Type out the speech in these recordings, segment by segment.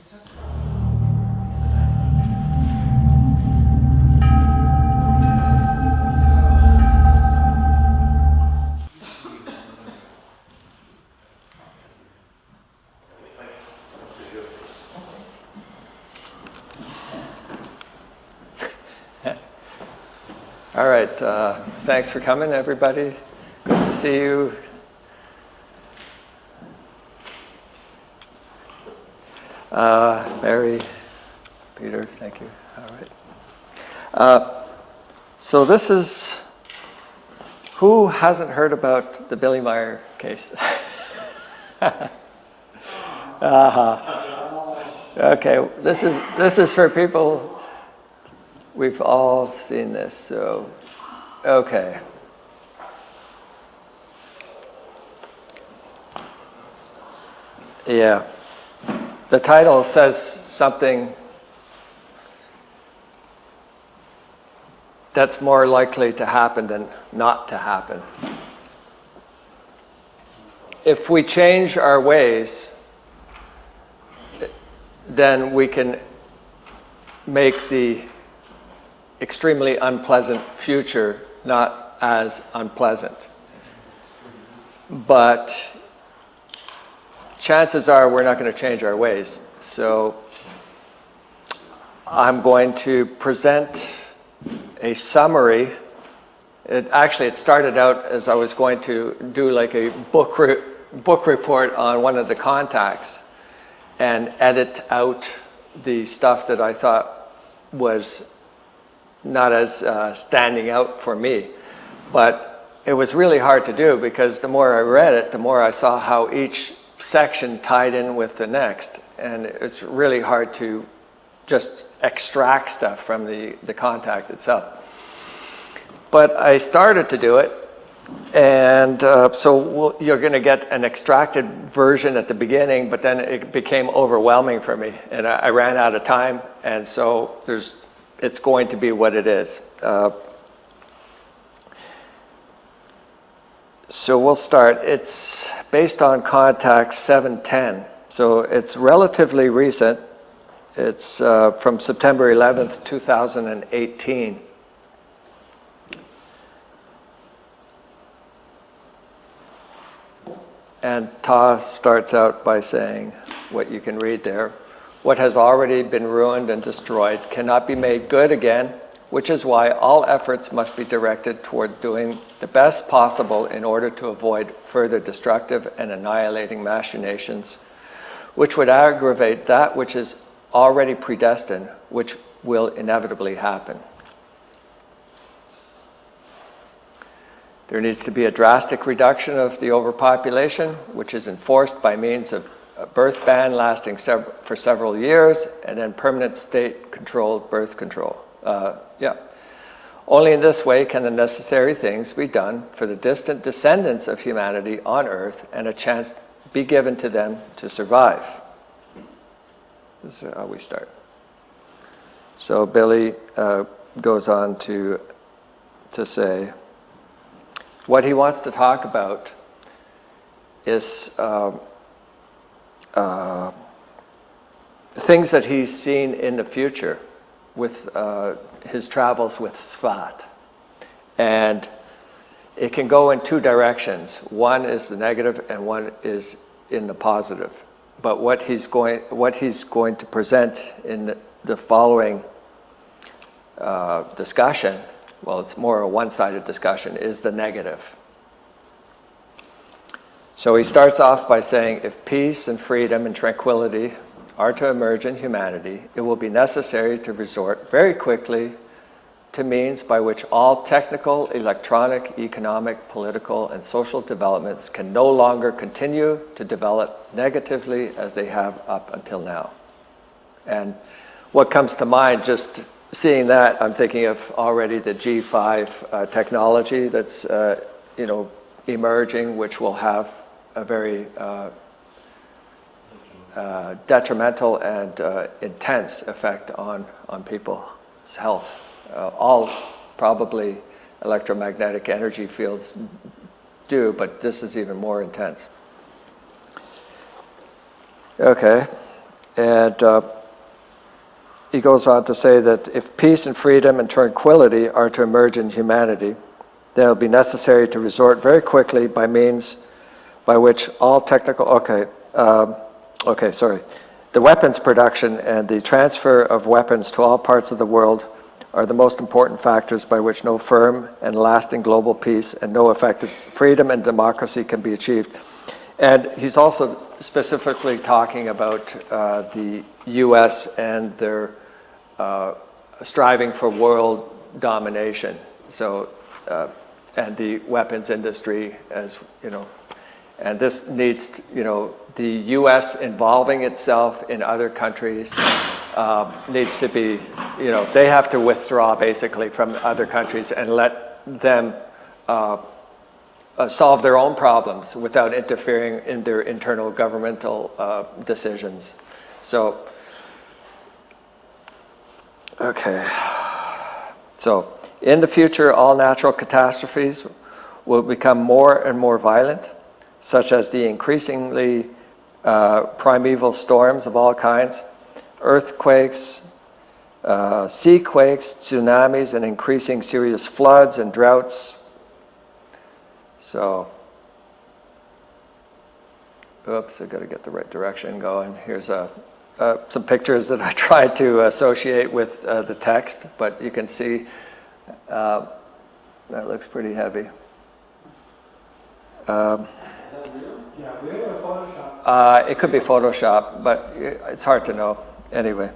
All right, thanks for coming, everybody. Good to see you. Mary, Peter, thank you. All right. So this is, who hasn't heard about the Billy Meier case? Okay, this is for people. We've all seen this, so, okay. Yeah. The title says something that's more likely to happen than not to happen. If we change our ways, then we can make the extremely unpleasant future not as unpleasant. But chances are we're not going to change our ways. So I'm going to present a summary. It started out as I was going to do like a book report on one of the contacts and edit out the stuff that I thought was not as standing out for me. But it was really hard to do because the more I read it, the more I saw how each section tied in with the next. And it's really hard to just extract stuff from the contact itself. But I started to do it, and so you're going to get an extracted version at the beginning, but then it became overwhelming for me, and I ran out of time, and so it's going to be what it is. So we'll start. It's based on contact 710, so it's relatively recent. It's from September 11th, 2018. And Ptaah starts out by saying what you can read there. What has already been ruined and destroyed cannot be made good again, which is why all efforts must be directed toward doing the best possible in order to avoid further destructive and annihilating machinations, which would aggravate that which is already predestined, which will inevitably happen. There needs to be a drastic reduction of the overpopulation, which is enforced by means of a birth ban lasting for several years, and then permanent state-controlled birth control. Only in this way can the necessary things be done for the distant descendants of humanity on Earth and a chance be given to them to survive. This is how we start. So Billy goes on to say, what he wants to talk about is things that he's seen in the future with his travels with Sept. And it can go in two directions. One is the negative and one is in the positive. But what he's going to present in the following discussion, well, it's more a one-sided discussion, is the negative. So he starts off by saying, if peace and freedom and tranquility are to emerge in humanity, it will be necessary to resort very quickly to means by which all technical, electronic, economic, political, and social developments can no longer continue to develop negatively as they have up until now. And what comes to mind, just seeing that, I'm thinking of already the G5 technology that's emerging, which will have a very detrimental and intense effect on people's health. All probably electromagnetic energy fields do, but this is even more intense. Okay. And he goes on to say that if peace and freedom and tranquility are to emerge in humanity, then it will be necessary to resort very quickly by means by which all technical, the weapons production and the transfer of weapons to all parts of the world are the most important factors by which no firm and lasting global peace and no effective freedom and democracy can be achieved. And he's also specifically talking about the US and their striving for world domination. So, and the weapons industry, as you know, and this needs to, you know, the US involving itself in other countries needs to be, you know, they have to withdraw basically from other countries and let them solve their own problems without interfering in their internal governmental decisions. So, okay. So, in the future, all natural catastrophes will become more and more violent, such as the increasingly primeval storms of all kinds, earthquakes, sea quakes, tsunamis, and increasing serious floods and droughts. So, oops, I got to get the right direction going. Here's some pictures that I tried to associate with the text, but you can see that looks pretty heavy. It could be Photoshop, but it's hard to know. Anyway,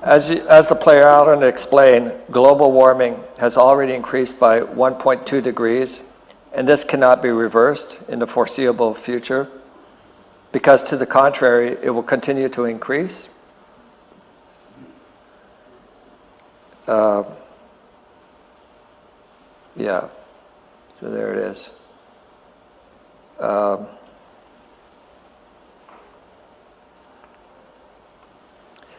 as the Plejaren explained, global warming has already increased by 1.2 degrees, and this cannot be reversed in the foreseeable future, because to the contrary, it will continue to increase. Yeah, so there it is.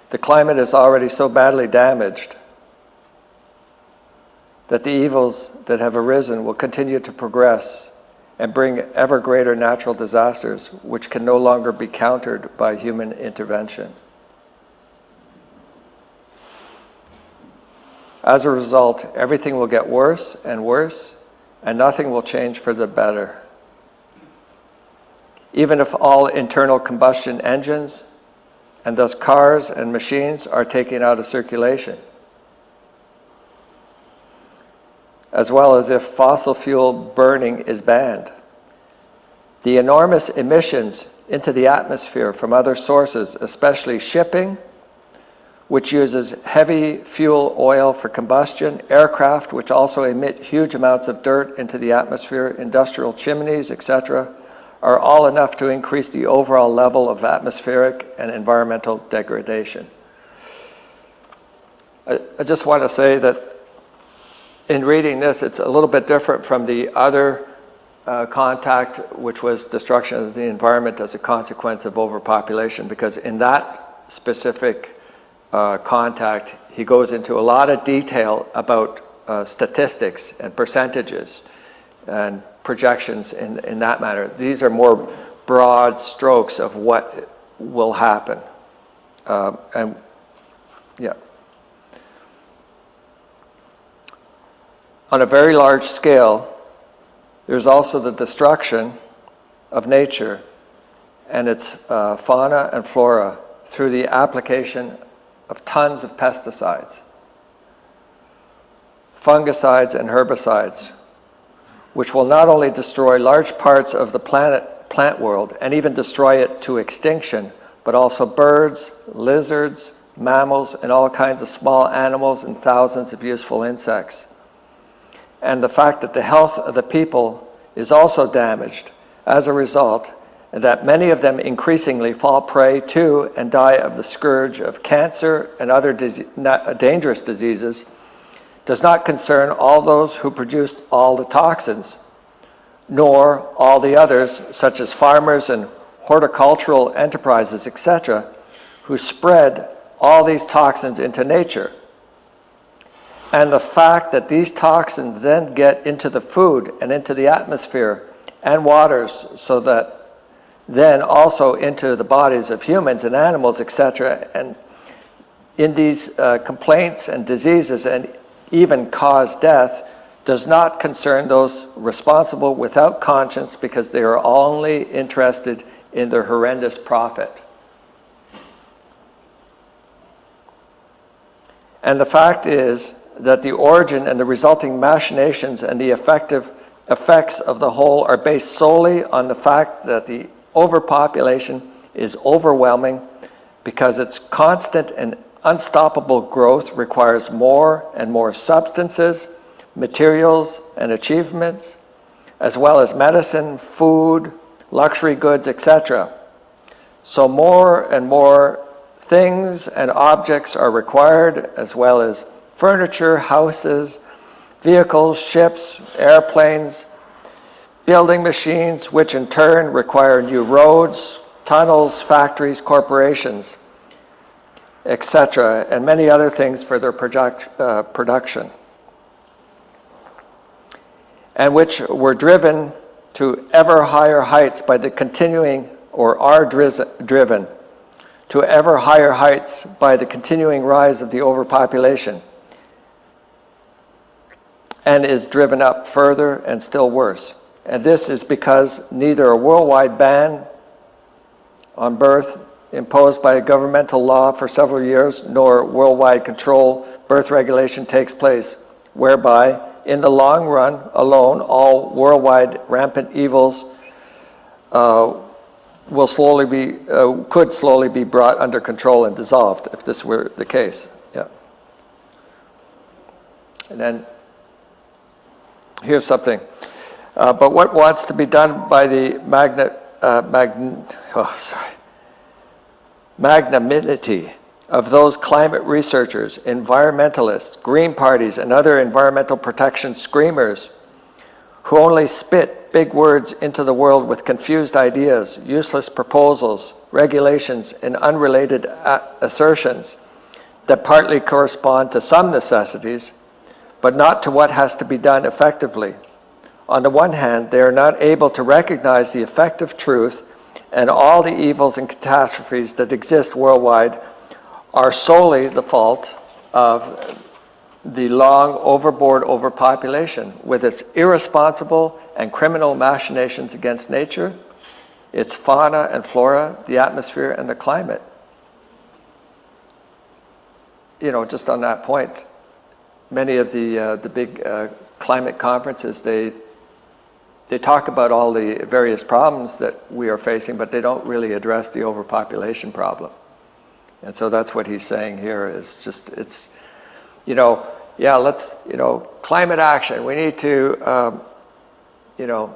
The climate is already so badly damaged that the evils that have arisen will continue to progress and bring ever greater natural disasters which can no longer be countered by human intervention. As a result, everything will get worse and worse, and nothing will change for the better. Even if all internal combustion engines, and thus cars and machines, are taken out of circulation, as well as if fossil fuel burning is banned. The enormous emissions into the atmosphere from other sources, especially shipping, which uses heavy fuel oil for combustion, aircraft, which also emit huge amounts of dirt into the atmosphere, industrial chimneys, etc., are all enough to increase the overall level of atmospheric and environmental degradation. I just want to say that in reading this, it's a little bit different from the other contact, which was destruction of the environment as a consequence of overpopulation, because in that specific contact, he goes into a lot of detail about statistics and percentages and projections in that matter. These are more broad strokes of what will happen. And yeah. On a very large scale, there's also the destruction of nature and its fauna and flora through the application of tons of pesticides, fungicides, and herbicides, which will not only destroy large parts of the plant world and even destroy it to extinction, but also birds, lizards, mammals, and all kinds of small animals and thousands of useful insects. And the fact that the health of the people is also damaged as a result, and that many of them increasingly fall prey to and die of the scourge of cancer and other dangerous diseases, does not concern all those who produced all the toxins, nor all the others, such as farmers and horticultural enterprises, etc., who spread all these toxins into nature. And the fact that these toxins then get into the food and into the atmosphere and waters, so that then also into the bodies of humans and animals, etc. And in these complaints and diseases and even cause death does not concern those responsible without conscience, because they are only interested in their horrendous profit. And the fact is that the origin and the resulting machinations and the effects of the whole are based solely on the fact that the overpopulation is overwhelming, because its constant and unstoppable growth requires more and more substances, materials, and achievements, as well as medicine, food, luxury goods, etc. So more and more things and objects are required, as well as furniture, houses, vehicles, ships, airplanes, building machines, which in turn require new roads, tunnels, factories, corporations, etc., and many other things for their production, and which were driven to ever higher heights by the continuing, or are driven to ever higher heights by the continuing rise of the overpopulation, and is driven up further and still worse. And this is because neither a worldwide ban on birth imposed by a governmental law for several years, nor worldwide control birth regulation takes place, whereby in the long run alone all worldwide rampant evils could slowly be brought under control and dissolved, if this were the case. Yeah. And then here's something. But what wants to be done by the magnanimity of those climate researchers, environmentalists, green parties, and other environmental protection screamers who only spit big words into the world with confused ideas, useless proposals, regulations, and unrelated assertions that partly correspond to some necessities, but not to what has to be done effectively. On the one hand, they are not able to recognize the effective truth, and all the evils and catastrophes that exist worldwide are solely the fault of the long overboard overpopulation, with its irresponsible and criminal machinations against nature, its fauna and flora, the atmosphere, and the climate. You know, just on that point, many of the big climate conferences, they talk about all the various problems that we are facing, but they don't really address the overpopulation problem. And so that's what he's saying here, is just, it's, you know, yeah, let's, you know, climate action. We need to, you know,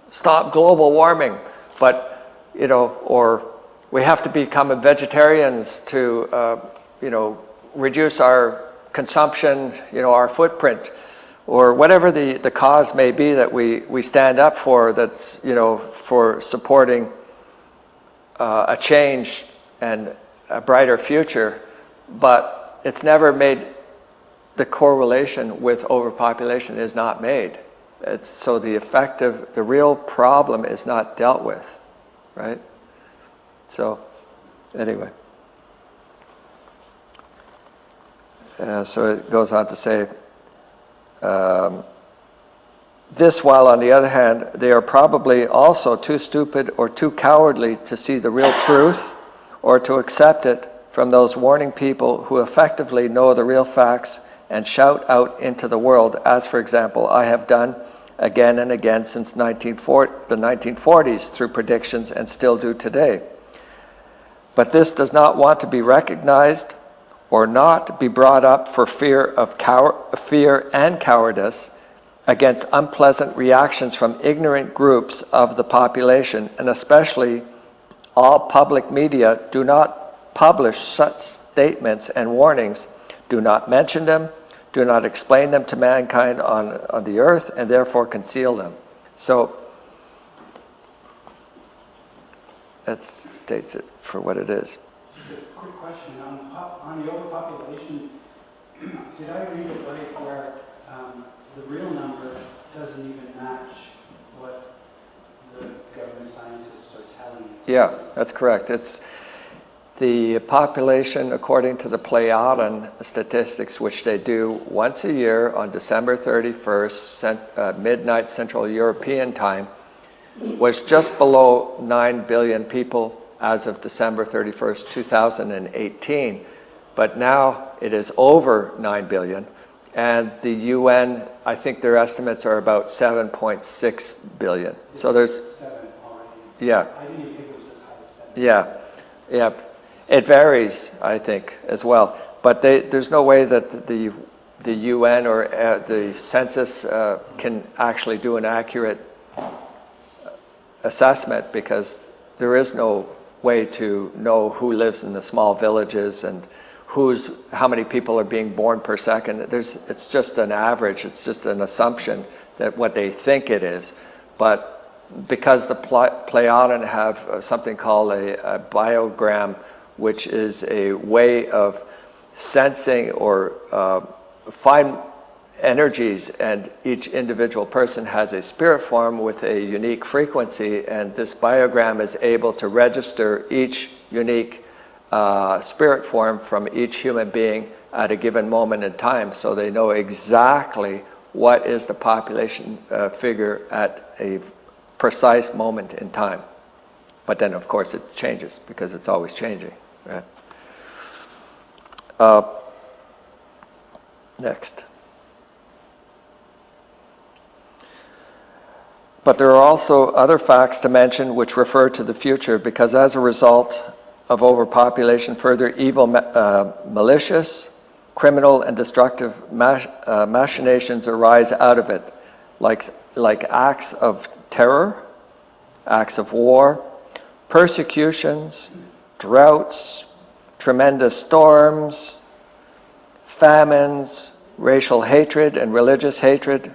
stop global warming, but, you know, or we have to become vegetarians to, you know, reduce our consumption, you know, our footprint, or whatever the cause may be that we stand up for, that's, you know, for supporting a change and a brighter future, but it's never made, the correlation with overpopulation is not made. So the real problem is not dealt with, right? So anyway. So it goes on to say, this while on the other hand, they are probably also too stupid or too cowardly to see the real truth or to accept it from those warning people who effectively know the real facts and shout out into the world, as for example, I have done again and again since the 1940s through predictions and still do today. But this does not want to be recognized or not be brought up for fear and cowardice against unpleasant reactions from ignorant groups of the population, and especially all public media do not publish such statements and warnings, do not mention them, do not explain them to mankind on the earth, and therefore conceal them. So that states it for what it is. Just a quick question. On the overpopulation, did I read it right where the real number doesn't even match what the government scientists are telling you. Yeah, that's correct. It's the population, according to the Plejaren statistics, which they do once a year on December 31st, midnight Central European time, was just below 9 billion people as of December 31st, 2018. But now it is over 9 billion. And the UN, I think their estimates are about 7.6 billion. So there's, 7 already. yeah. I didn't even think it was as high as 7. Yeah, yeah. It varies, I think, as well. But there's no way that the UN or the census can actually do an accurate assessment, because there is no way to know who lives in the small villages and how many people are being born per second. It's just an average. It's just an assumption that what they think it is. But because the Plejaren have something called a biogram, which is a way of sensing or fine energies, and each individual person has a spirit form with a unique frequency, and this biogram is able to register each unique spirit form from each human being at a given moment in time, so they know exactly what is the population figure at a precise moment in time. But then, of course, it changes because it's always changing. Right? Next. But there are also other facts to mention which refer to the future, because as a result of overpopulation, further evil, malicious, criminal, and destructive machinations arise out of it, like acts of terror, acts of war, persecutions, droughts, tremendous storms, famines, racial hatred and religious hatred,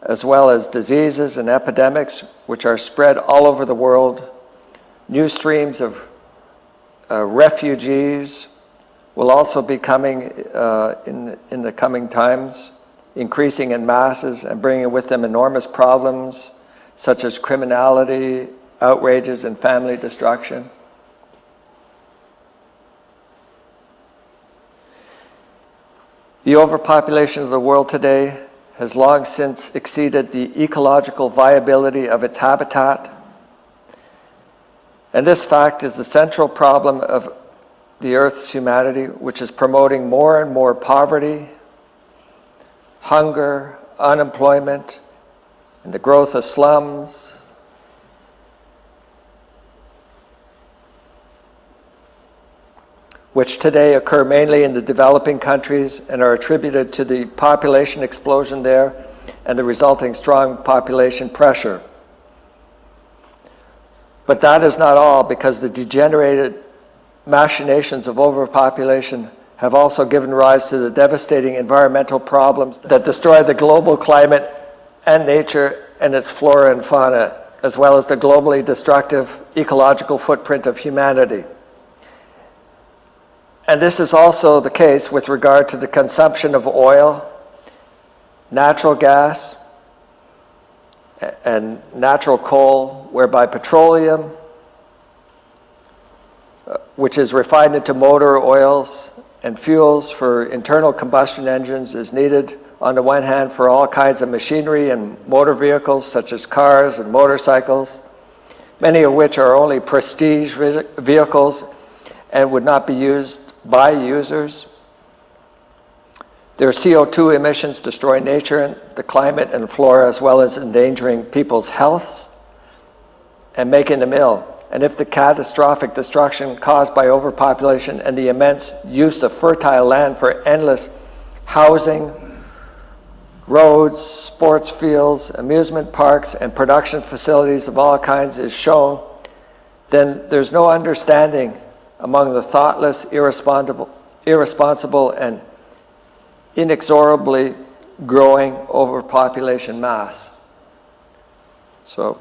as well as diseases and epidemics which are spread all over the world. New streams of refugees will also be coming in the coming times, increasing in masses and bringing with them enormous problems such as criminality, outrages, and family destruction. The overpopulation of the world today has long since exceeded the ecological viability of its habitat. And this fact is the central problem of the Earth's humanity, which is promoting more and more poverty, hunger, unemployment, and the growth of slums, which today occur mainly in the developing countries and are attributed to the population explosion there and the resulting strong population pressure. But that is not all, because the degenerated machinations of overpopulation have also given rise to the devastating environmental problems that destroy the global climate and nature and its flora and fauna, as well as the globally destructive ecological footprint of humanity. And this is also the case with regard to the consumption of oil, natural gas, and natural coal, whereby petroleum, which is refined into motor oils and fuels for internal combustion engines, is needed on the one hand for all kinds of machinery and motor vehicles such as cars and motorcycles, many of which are only prestige vehicles and would not be used by users. Their CO2 emissions destroy nature and the climate and flora, as well as endangering people's health and making them ill. And if the catastrophic destruction caused by overpopulation and the immense use of fertile land for endless housing, roads, sports fields, amusement parks, and production facilities of all kinds is shown, then there's no understanding among the thoughtless, irresponsible, and inexorably growing overpopulation mass. So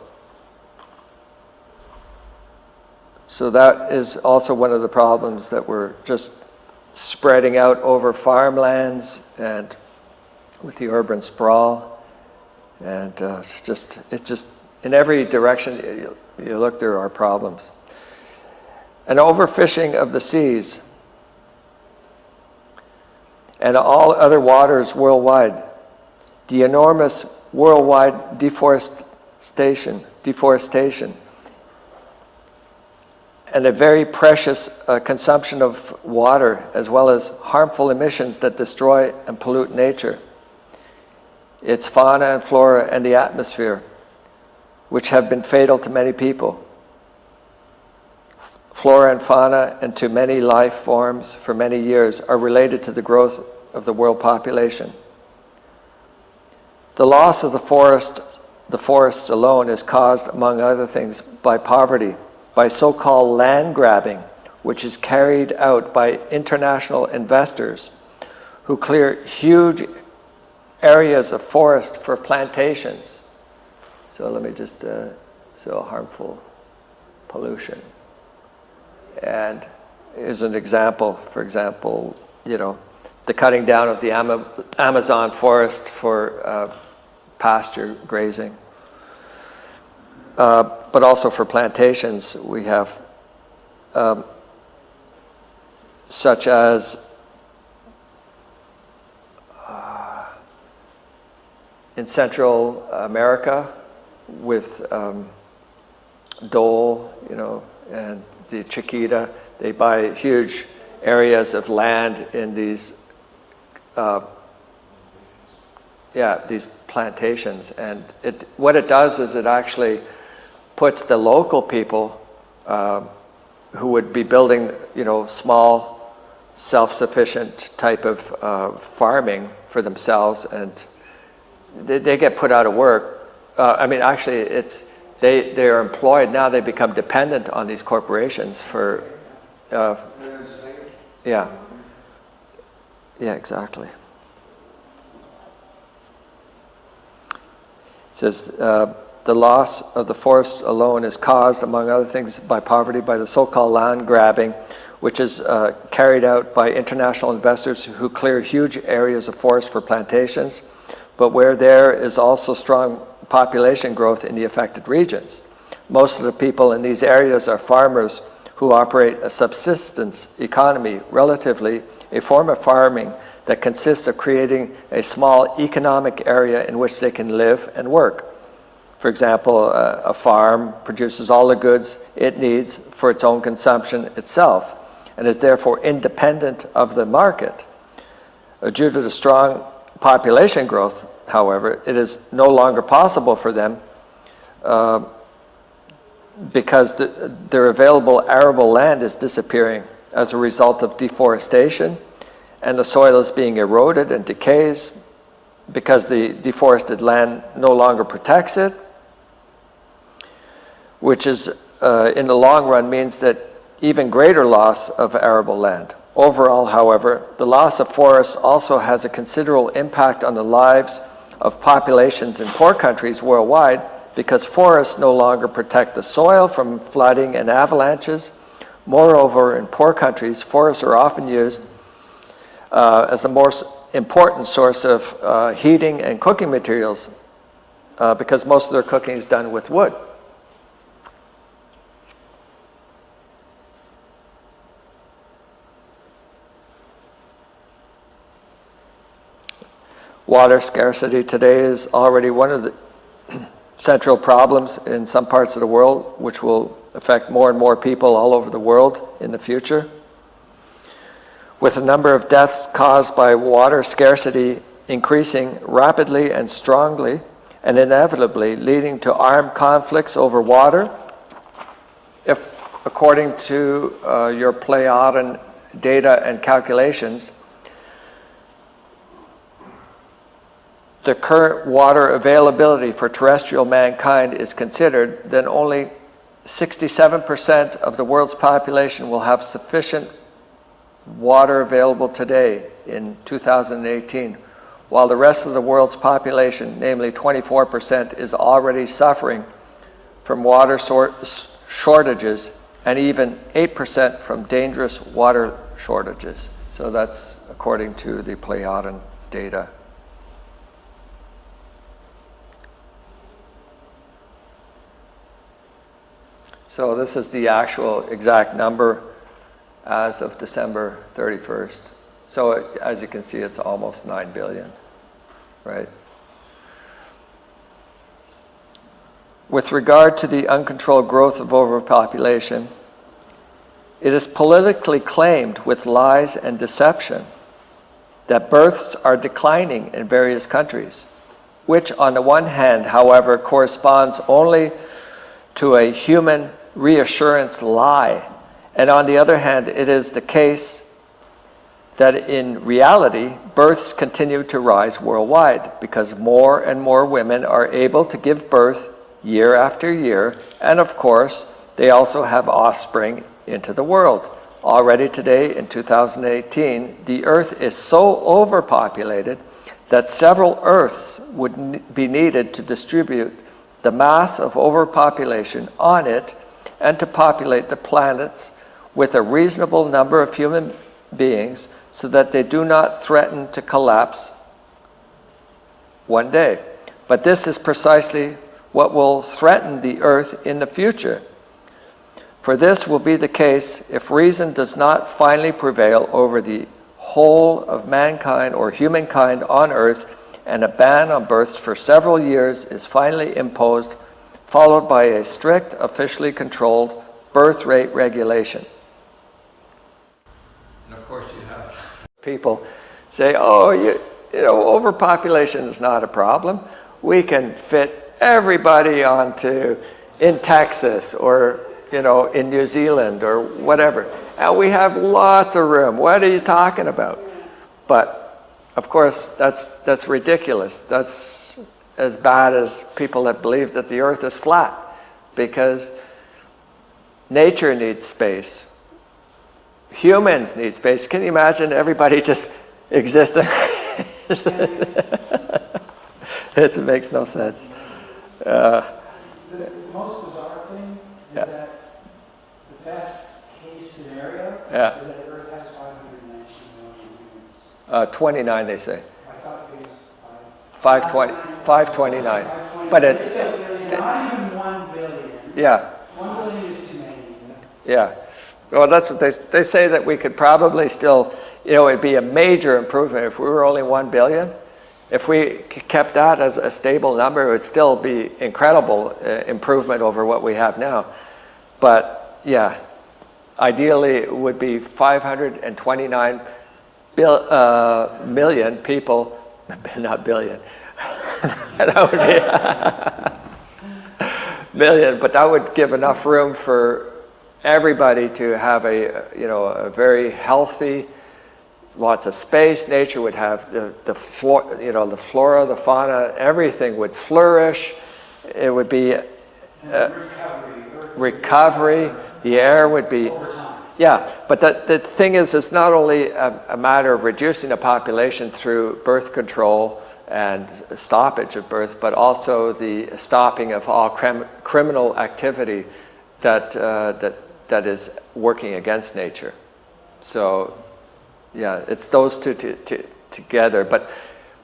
that is also one of the problems, that we're just spreading out over farmlands and with the urban sprawl, and it just in every direction you look, there are problems. An overfishing of the seas and all other waters worldwide, the enormous worldwide deforestation, and a very precious consumption of water, as well as harmful emissions that destroy and pollute nature, its fauna and flora, and the atmosphere, which have been fatal to many people, flora and fauna, and to many life forms for many years, are related to the growth of the world population. The loss of the forests alone is caused, among other things, by poverty, by so-called land grabbing, which is carried out by international investors who clear huge areas of forest for plantations. So let me just, so harmful pollution. And here's an example, for example, you know, the cutting down of the Amazon forest for pasture grazing. But also for plantations, we have such as in Central America with Dole, you know, and the Chiquita. They buy huge areas of land in these these plantations, and what it does is it actually puts the local people who would be building, you know, small, self-sufficient type of farming for themselves, and they get put out of work. I mean, actually, they are employed now. They become dependent on these corporations for. Yeah, exactly. It says, the loss of the forest alone is caused, among other things, by poverty, by the so-called land grabbing, which is carried out by international investors who clear huge areas of forest for plantations, but where there is also strong population growth in the affected regions. Most of the people in these areas are farmers who operate a subsistence economy, relatively a form of farming that consists of creating a small economic area in which they can live and work. For example, a farm produces all the goods it needs for its own consumption itself and is therefore independent of the market. Due to the strong population growth, however, it is no longer possible for them because their available arable land is disappearing as a result of deforestation, and the soil is being eroded and decays because the deforested land no longer protects it, which is in the long run means that even greater loss of arable land. Overall, however, the loss of forests also has a considerable impact on the lives of populations in poor countries worldwide, because forests no longer protect the soil from flooding and avalanches. Moreover, in poor countries, forests are often used as the most important source of heating and cooking materials because most of their cooking is done with wood. Water scarcity today is already one of the central problems in some parts of the world, which will affect more and more people all over the world in the future. With the number of deaths caused by water scarcity increasing rapidly and strongly, and inevitably leading to armed conflicts over water, if, according to your Plejaren data and calculations, the current water availability for terrestrial mankind is considered, then only 67% of the world's population will have sufficient water available today in 2018, while the rest of the world's population, namely 24%, is already suffering from water shortages, and even 8% from dangerous water shortages. So that's according to the Plejaren data. So this is the actual exact number as of December 31st. So as you can see, it's almost 9 billion, right? With regard to the uncontrolled growth of overpopulation, it is politically claimed with lies and deception that births are declining in various countries, which on the one hand, however, corresponds only to a human reassurance lie, and on the other hand, it is the case that in reality, births continue to rise worldwide because more and more women are able to give birth year after year, and of course, they also have offspring into the world. Already today, in 2018, the Earth is so overpopulated that several Earths would be needed to distribute the mass of overpopulation on it and to populate the planets with a reasonable number of human beings so that they do not threaten to collapse one day. But this is precisely what will threaten the Earth in the future. For this will be the case if reason does not finally prevail over the whole of mankind or humankind on Earth, and a ban on births for several years is finally imposed, followed by a strict, officially controlled birth rate regulation. And of course you have people say, oh, you know, overpopulation is not a problem. We can fit everybody onto in Texas or in New Zealand or whatever. And we have lots of room. What are you talking about? But of course, that's ridiculous. That's as bad as people that believe that the Earth is flat, because nature needs space. Humans need space. Can you imagine everybody just existing? It makes no sense. The most bizarre thing is that the best case scenario is that the Earth has 519 million humans. 29, they say. I thought it was 529. But it's... not even 1 billion. Yeah. 1 billion is too many. Yeah. Well, that's what they say, that we could probably still, it'd be a major improvement if we were only 1 billion. If we kept that as a stable number, it would still be incredible improvement over what we have now. But yeah, ideally it would be 529 million people, not billion. That would be million, but that would give enough room for everybody to have a very healthy, lots of space. Nature would have the flora, the fauna, everything would flourish. It would be recovery. The air would be, yeah. But the thing is, it's not only a matter of reducing the population through birth control and stoppage of birth, but also the stopping of all criminal activity that is working against nature. So, yeah, it's those two together. But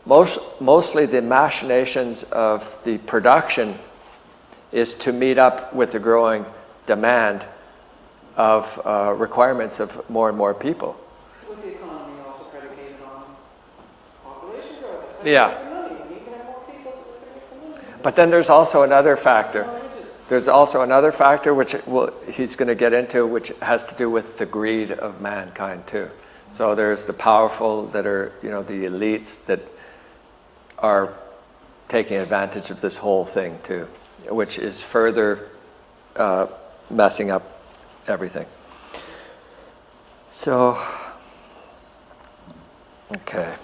mostly the machinations of the production is to meet up with the growing demand of requirements of more and more people. With the economy also predicated on population growth. Yeah. You can have more people, so they're going to make the money. But then there's also another factor. There's also another factor which he's going to get into, which has to do with the greed of mankind too. So there's the powerful that are, the elites that are taking advantage of this whole thing too, which is further messing up everything. So, okay.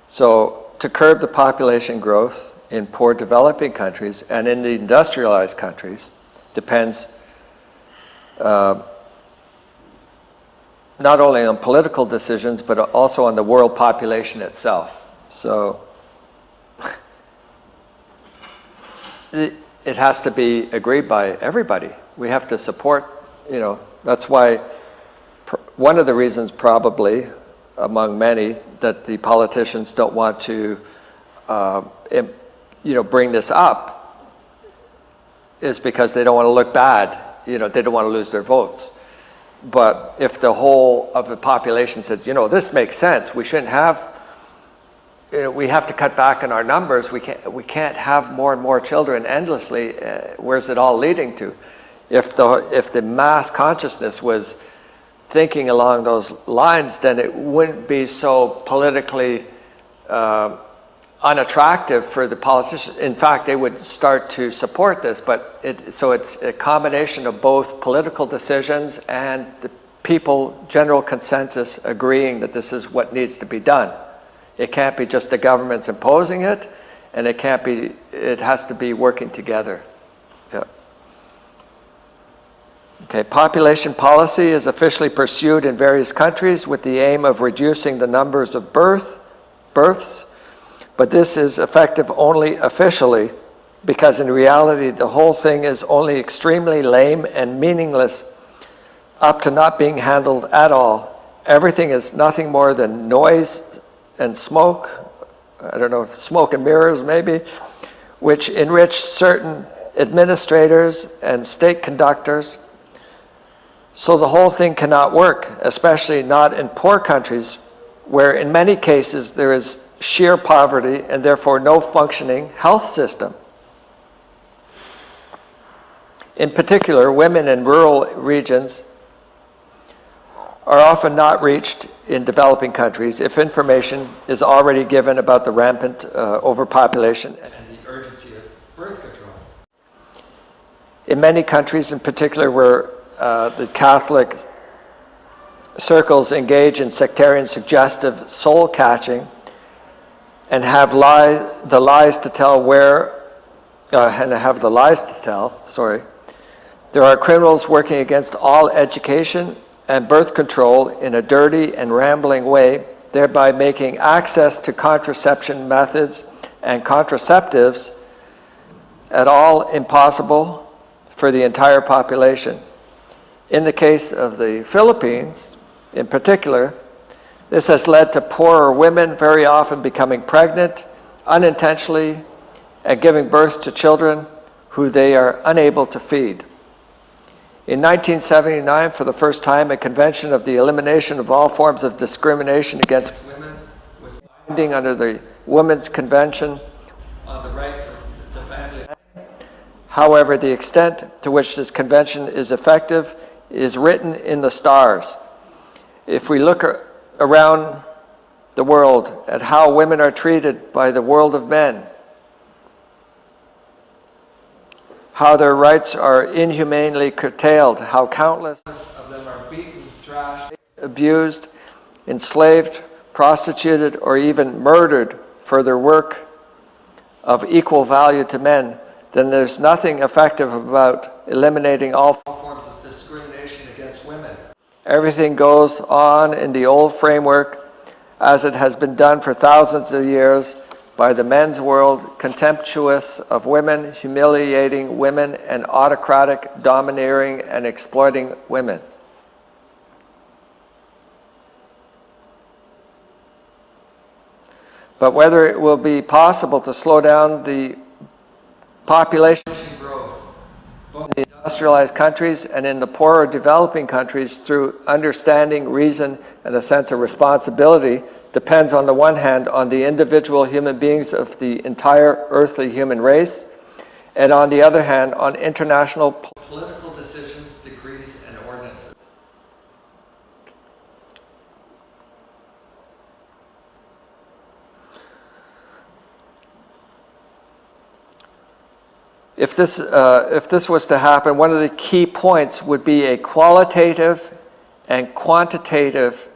So to curb the population growth in poor developing countries and in the industrialized countries depends not only on political decisions, but also on the world population itself. So it has to be agreed by everybody. We have to support, that's why one of the reasons probably among many that the politicians don't want to bring this up is because they don't want to look bad. They don't want to lose their votes. But if the whole of the population said, this makes sense, we shouldn't have, we have to cut back on our numbers. We can't have more and more children endlessly. Where's it all leading to? If the mass consciousness was thinking along those lines, then it wouldn't be so politically unattractive for the politicians. In fact, they would start to support this. So it's a combination of both political decisions and the people general consensus agreeing that this is what needs to be done. It can't be just the governments imposing it, and it has to be working together. Yeah. Okay, population policy is officially pursued in various countries with the aim of reducing the numbers of births, but this is effective only officially, because in reality the whole thing is only extremely lame and meaningless up to not being handled at all. Everything is nothing more than noise and smoke, I don't know, if smoke and mirrors maybe, which enrich certain administrators and state conductors. So the whole thing cannot work, especially not in poor countries where in many cases there is sheer poverty and therefore no functioning health system. In particular, women in rural regions are often not reached in developing countries if information is already given about the rampant overpopulation and the urgency of birth control. In many countries, in particular where the Catholic circles engage in sectarian suggestive soul catching and have the lies to tell, there are criminals working against all education and birth control in a dirty and rambling way, thereby making access to contraception methods and contraceptives at all impossible for the entire population. In the case of the Philippines, in particular, this has led to poorer women very often becoming pregnant unintentionally and giving birth to children who they are unable to feed. In 1979, for the first time, a convention of the elimination of all forms of discrimination against women was binding under the Women's Convention on the right to family. However, the extent to which this convention is effective is written in the stars. If we look around the world at how women are treated by the world of men, how their rights are inhumanely curtailed, how countless of them are beaten, thrashed, abused, enslaved, prostituted, or even murdered for their work of equal value to men, then there's nothing effective about eliminating all forms of discrimination against women. Everything goes on in the old framework as it has been done for thousands of years by the men's world, contemptuous of women, humiliating women, and autocratic, domineering, and exploiting women. But whether it will be possible to slow down the population growth, both in the industrialized countries and in the poorer developing countries through understanding, reason, and a sense of responsibility depends on the one hand on the individual human beings of the entire earthly human race, and on the other hand on international political decisions, decrees, and ordinances. If this was to happen, one of the key points would be a qualitative and quantitative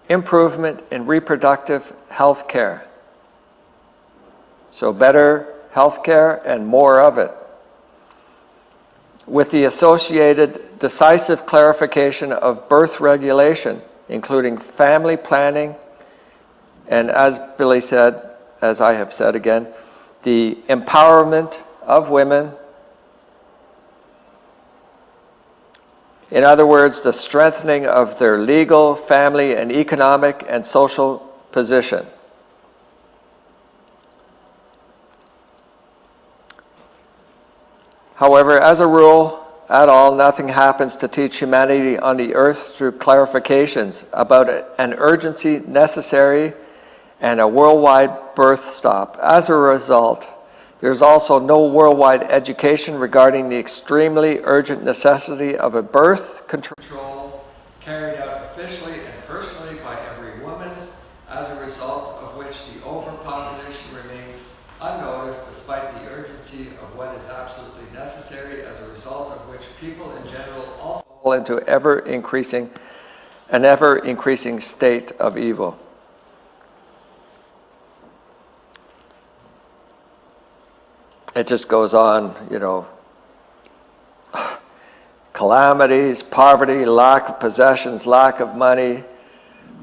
improvement in reproductive health care. So better health care and more of it, with the associated decisive clarification of birth regulation, including family planning, and as Billy said, as I have said again, the empowerment of women. In other words, the strengthening of their legal, family, and economic and social position. However, as a rule, at all, nothing happens to teach humanity on the earth through clarifications about an urgency necessary and a worldwide birth stop. As a result, there's also no worldwide education regarding the extremely urgent necessity of a birth control carried out officially and personally by every woman, as a result of which the overpopulation remains unnoticed despite the urgency of what is absolutely necessary, as a result of which people in general also fall into an ever-increasing state of evil. It just goes on, you know, calamities, poverty, lack of possessions, lack of money,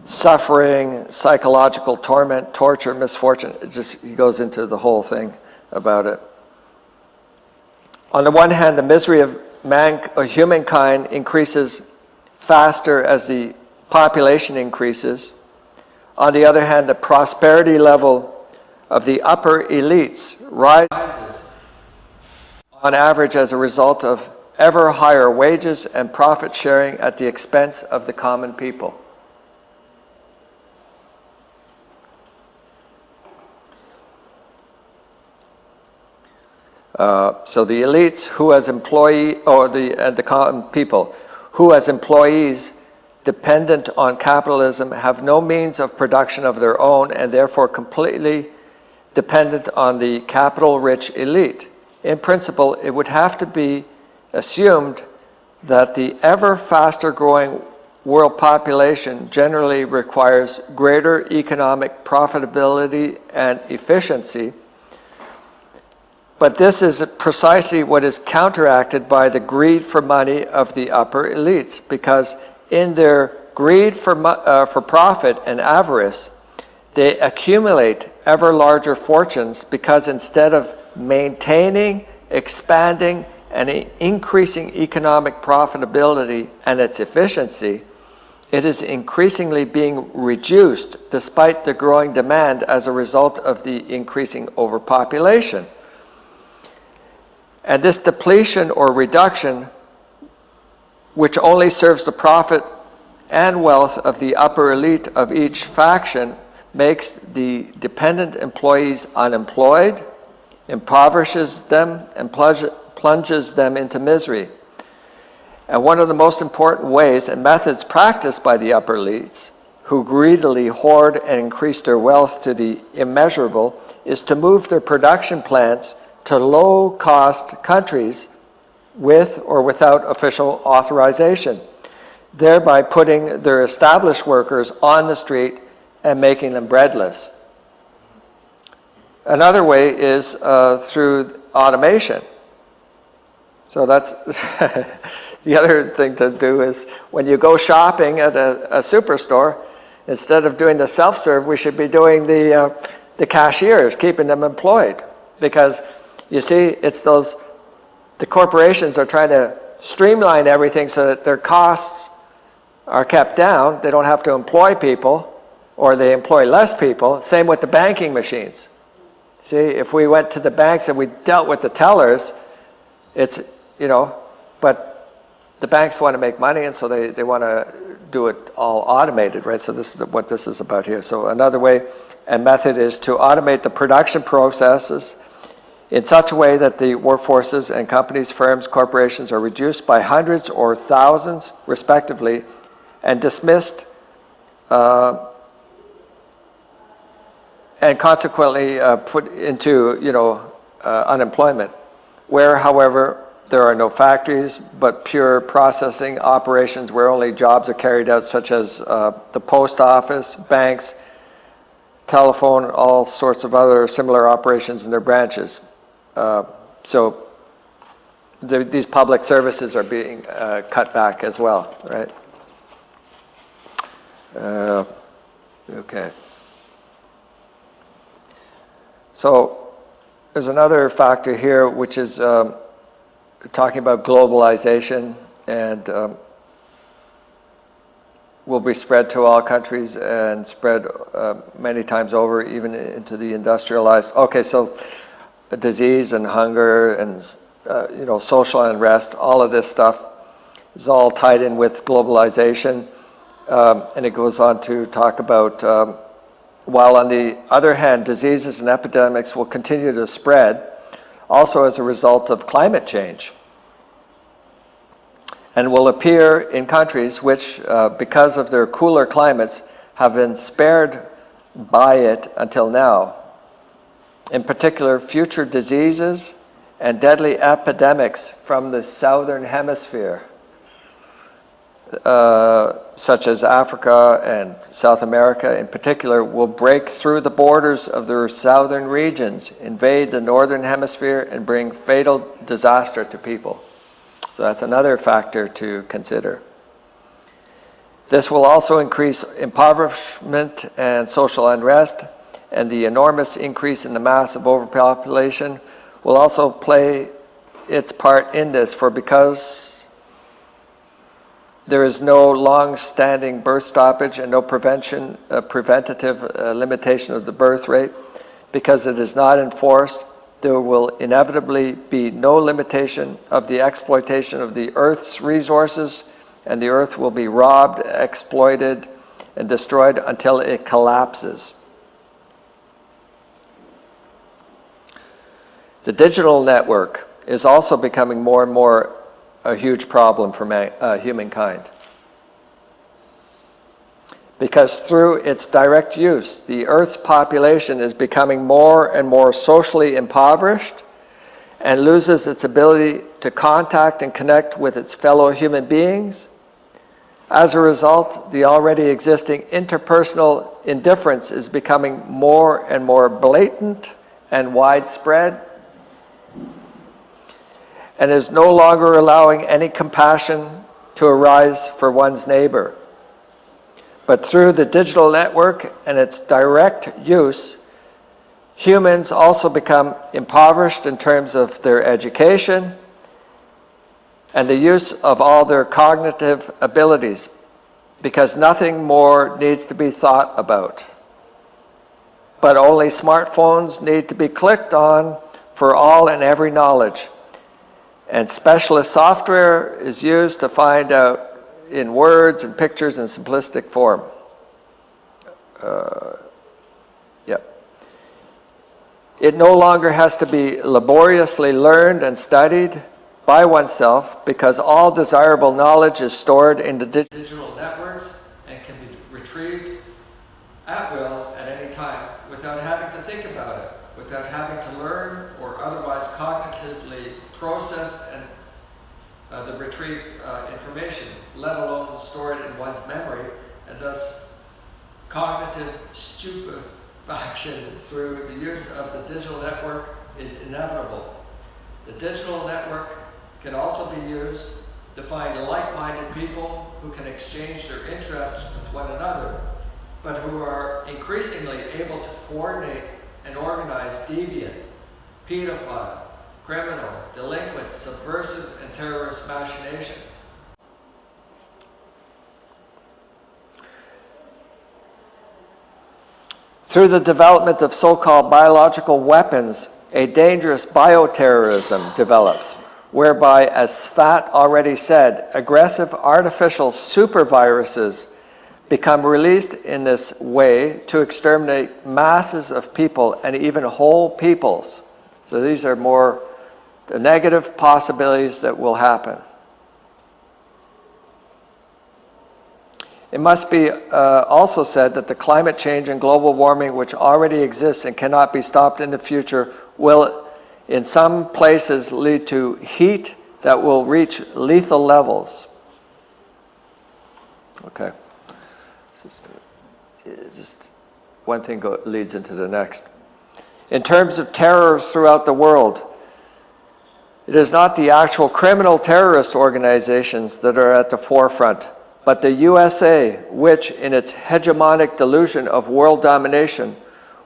suffering, psychological torment, torture, misfortune. He goes into the whole thing about it. On the one hand, the misery of humankind increases faster as the population increases. On the other hand, the prosperity level of the upper elites rises on average as a result of ever higher wages and profit sharing at the expense of the common people. So the elites, who as the common people, who as employees dependent on capitalism have no means of production of their own and therefore completely dependent on the capital-rich elite. In principle, it would have to be assumed that the ever faster growing world population generally requires greater economic profitability and efficiency. But this is precisely what is counteracted by the greed for money of the upper elites, because in their greed for profit and avarice, they accumulate ever larger fortunes, because instead of maintaining, expanding, and increasing economic profitability and its efficiency, it is increasingly being reduced despite the growing demand as a result of the increasing overpopulation. And this depletion or reduction, which only serves the profit and wealth of the upper elite of each faction, makes the dependent employees unemployed, impoverishes them, and plunges them into misery. And one of the most important ways and methods practiced by the upper elites, who greedily hoard and increase their wealth to the immeasurable, is to move their production plants to low-cost countries with or without official authorization, thereby putting their established workers on the street and making them breadless. Another way is through automation. So that's the other thing to do is when you go shopping at a superstore, instead of doing the self-serve, we should be doing the cashiers, keeping them employed. Because you see, the corporations are trying to streamline everything so that their costs are kept down. They don't have to employ people, or they employ less people. Same with the banking machines. See, if we went to the banks and we dealt with the tellers, it's, you know, but the banks want to make money, and so they want to do it all automated, right? So this is what this is about here. So another way and method is to automate the production processes in such a way that the workforces and companies, firms, corporations are reduced by hundreds or thousands, respectively, and dismissed, and consequently put into, unemployment. Where, however, there are no factories, but pure processing operations where only jobs are carried out, such as the post office, banks, telephone, all sorts of other similar operations in their branches. So these public services are being cut back as well, right? Okay. So there's another factor here, which is talking about globalization, and will be spread to all countries and spread many times over, even into the industrialized. Okay, so disease and hunger and social unrest, all of this stuff is all tied in with globalization. And it goes on to talk about, while on the other hand, diseases and epidemics will continue to spread, also as a result of climate change, and will appear in countries which, because of their cooler climates, have been spared by it until now. In particular, future diseases and deadly epidemics from the southern hemisphere, such as Africa and South America in particular, will break through the borders of their southern regions, invade the northern hemisphere, and bring fatal disaster to people. So that's another factor to consider. This will also increase impoverishment and social unrest, and the enormous increase in the mass of overpopulation will also play its part in this, for because there is no long-standing birth stoppage and no preventative limitation of the birth rate, because it is not enforced, there will inevitably be no limitation of the exploitation of the Earth's resources, and the Earth will be robbed, exploited, and destroyed until it collapses. The digital network is also becoming more and more a huge problem for humankind. Because through its direct use, the Earth's population is becoming more and more socially impoverished and loses its ability to contact and connect with its fellow human beings. As a result, the already existing interpersonal indifference is becoming more and more blatant and widespread, and is no longer allowing any compassion to arise for one's neighbor. But through the digital network and its direct use, humans also become impoverished in terms of their education and the use of all their cognitive abilities, because nothing more needs to be thought about. But only smartphones need to be clicked on for all and every knowledge. And specialist software is used to find out in words and pictures in simplistic form. It no longer has to be laboriously learned and studied by oneself, because all desirable knowledge is stored in the digital networks and can be retrieved at will at any time without having to think about it, without having to learn or otherwise cognitively process and the retrieved information, let alone store it in one's memory, and thus cognitive stupefaction through the use of the digital network is inevitable. The digital network can also be used to find like-minded people who can exchange their interests with one another, but who are increasingly able to coordinate and organize deviant, pedophile, criminal, delinquent, subversive, and terrorist machinations. Through the development of so-called biological weapons, a dangerous bioterrorism develops, whereby, as Svat already said, aggressive artificial superviruses become released in this way to exterminate masses of people and even whole peoples. So these are more the negative possibilities that will happen. It must be also said that the climate change and global warming, which already exists and cannot be stopped in the future, will in some places lead to heat that will reach lethal levels. Okay. Just one thing leads into the next. In terms of terror throughout the world, it is not the actual criminal terrorist organizations that are at the forefront, but the USA, which in its hegemonic delusion of world domination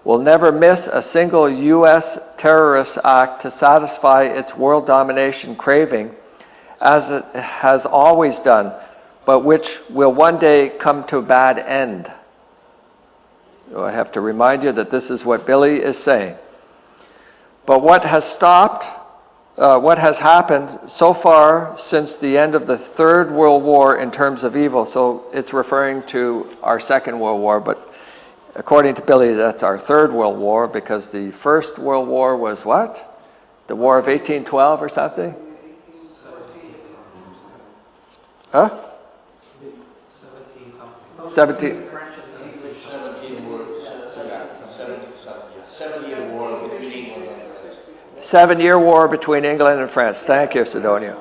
will never miss a single US terrorist act to satisfy its world domination craving, as it has always done, but which will one day come to a bad end. So I have to remind you that this is what Billy is saying. But what has stopped what has happened so far since the end of the Third World War in terms of evil. So it's referring to our Second World War, but according to Billy, that's our Third World War, because the First World War was what? The War of 1812 or something? Huh? 17. 7-year war between England and France. Thank you, Sidonia.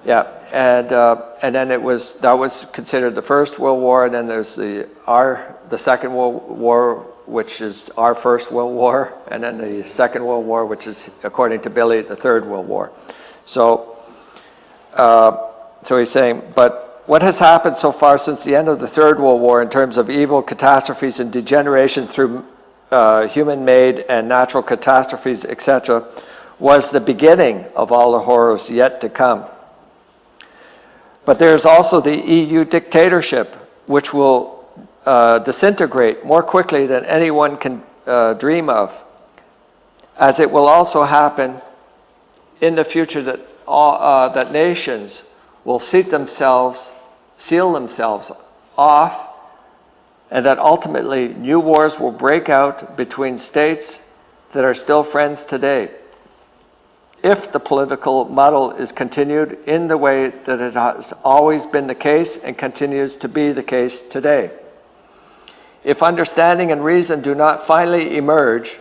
Yeah, and then that was considered the First World War, and then there's the Second World War, which is our First World War, and then the Second World War, which is, according to Billy, the Third World War. So he's saying, but what has happened so far since the end of the Third World War in terms of evil, catastrophes, and degeneration through human-made and natural catastrophes, etc., was the beginning of all the horrors yet to come. But there's also the EU dictatorship, which will disintegrate more quickly than anyone can dream of, as it will also happen in the future that that nations will seal themselves off, and that ultimately new wars will break out between states that are still friends today, if the political muddle is continued in the way that it has always been the case and continues to be the case today. If understanding and reason do not finally emerge,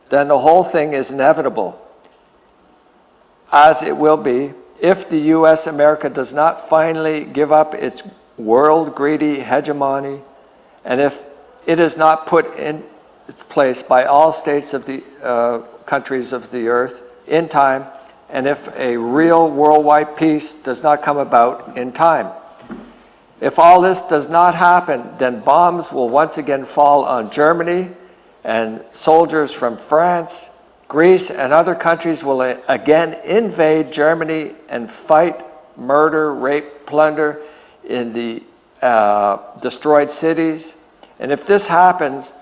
then the whole thing is inevitable, as it will be if the US America does not finally give up its world-greedy hegemony, and if it is not put in its place by all states of the countries of the earth in time, and if a real worldwide peace does not come about in time. If all this does not happen, then bombs will once again fall on Germany, and soldiers from France, Greece, and other countries will again invade Germany and fight, murder, rape, plunder in the destroyed cities. And if this happens,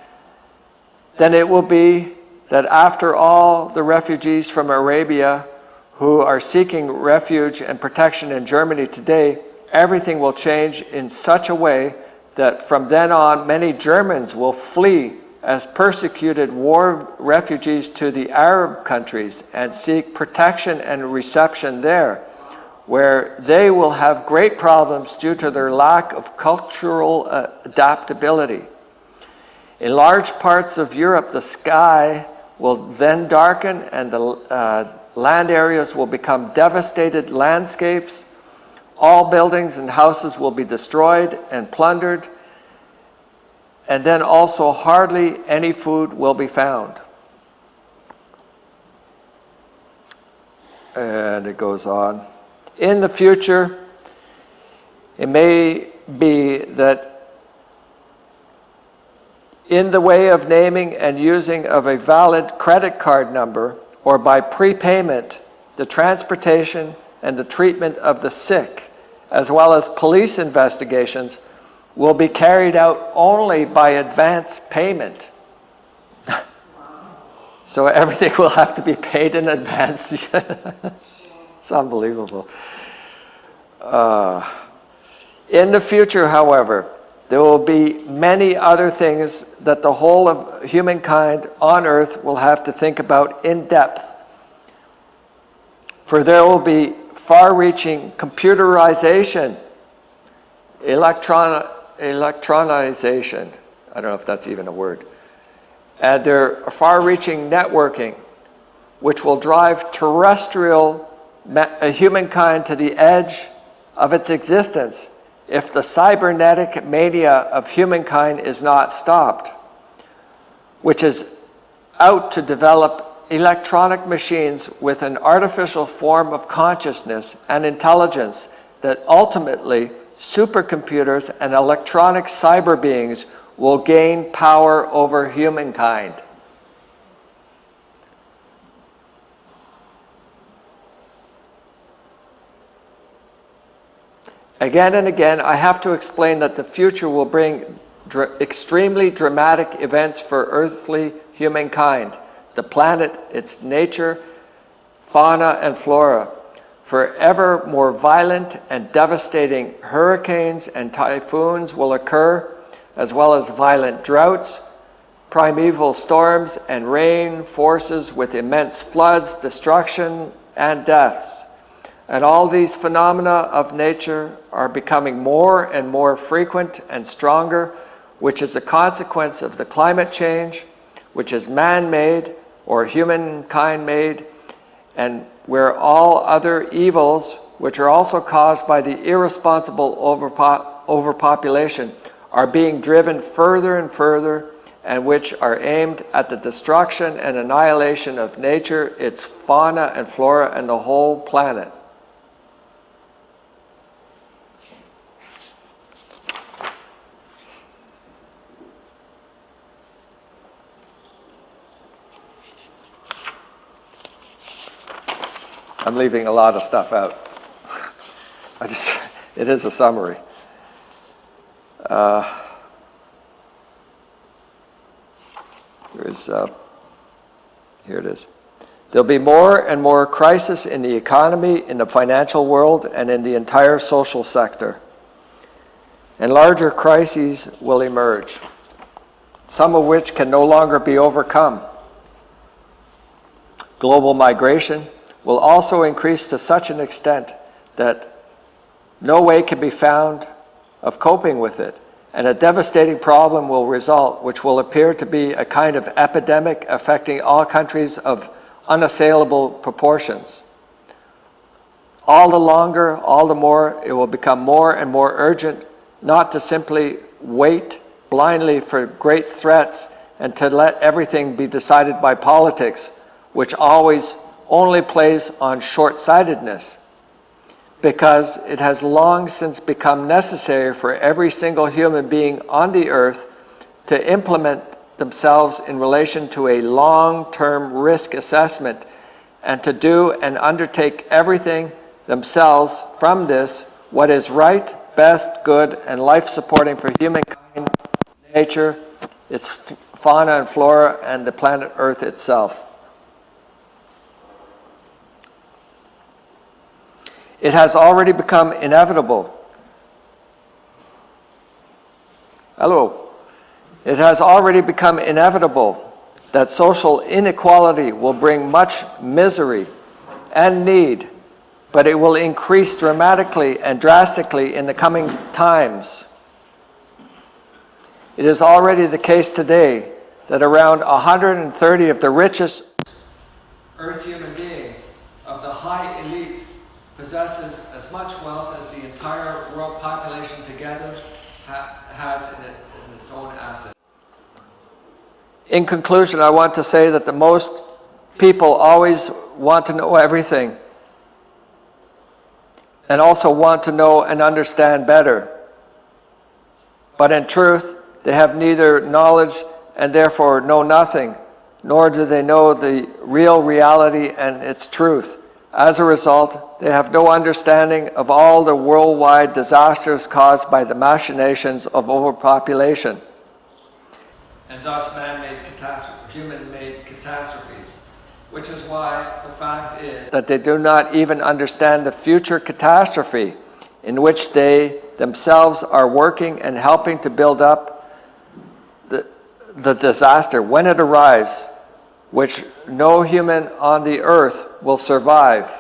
then it will be that after all the refugees from Arabia who are seeking refuge and protection in Germany today, everything will change in such a way that from then on many Germans will flee as persecuted war refugees to the Arab countries and seek protection and reception there, where they will have great problems due to their lack of cultural adaptability. In large parts of Europe, the sky will then darken and the land areas will become devastated landscapes. All buildings and houses will be destroyed and plundered, and then also hardly any food will be found. And it goes on. In the future, it may be that in the way of naming and using of a valid credit card number, or by prepayment, the transportation and the treatment of the sick, as well as police investigations, will be carried out only by advance payment. So everything will have to be paid in advance. It's unbelievable. In the future, however, there will be many other things that the whole of humankind on Earth will have to think about in depth. For there will be far-reaching computerization, electronization, I don't know if that's even a word, and there are far-reaching networking, which will drive terrestrial humankind to the edge of its existence if the cybernetic mania of humankind is not stopped, which is out to develop electronic machines with an artificial form of consciousness and intelligence that ultimately supercomputers and electronic cyber beings will gain power over humankind. Again and again, I have to explain that the future will bring extremely dramatic events for earthly humankind, the planet, its nature, fauna, and flora. For ever more violent and devastating hurricanes and typhoons will occur, as well as violent droughts, primeval storms, and rain forces with immense floods, destruction, and deaths. And all these phenomena of nature are becoming more and more frequent and stronger, which is a consequence of the climate change, which is man-made or humankind-made, and where all other evils, which are also caused by the irresponsible overpopulation, are being driven further and further, and which are aimed at the destruction and annihilation of nature, its fauna and flora, and the whole planet. I'm leaving a lot of stuff out. It is a summary. Here it is. There'll be more and more crisis in the economy, in the financial world, and in the entire social sector. And larger crises will emerge, some of which can no longer be overcome. Global migration will also increase to such an extent that no way can be found of coping with it, and a devastating problem will result, which will appear to be a kind of epidemic affecting all countries of unassailable proportions. All the longer, all the more, it will become more and more urgent not to simply wait blindly for great threats and to let everything be decided by politics, which always only plays on short-sightedness, because it has long since become necessary for every single human being on the earth to implement themselves in relation to a long-term risk assessment and to do and undertake everything themselves from this, what is right, best, good, and life-supporting for humankind, nature, its fauna and flora, and the planet Earth itself. It has already become inevitable. It has already become inevitable that social inequality will bring much misery and need, but it will increase dramatically and drastically in the coming times. It is already the case today that around 130 of the richest Earth human beings of the high elite possesses as much wealth as the entire world population together has in its own assets. In conclusion, I want to say that the most people always want to know everything and also want to know and understand better. But in truth, they have neither knowledge and therefore know nothing, nor do they know the real reality and its truth. As a result, they have no understanding of all the worldwide disasters caused by the machinations of overpopulation, and thus man-made catastrophes, human-made catastrophes, which is why the fact is that they do not even understand the future catastrophe in which they themselves are working and helping to build up the disaster when it arrives, which no human on the earth will survive,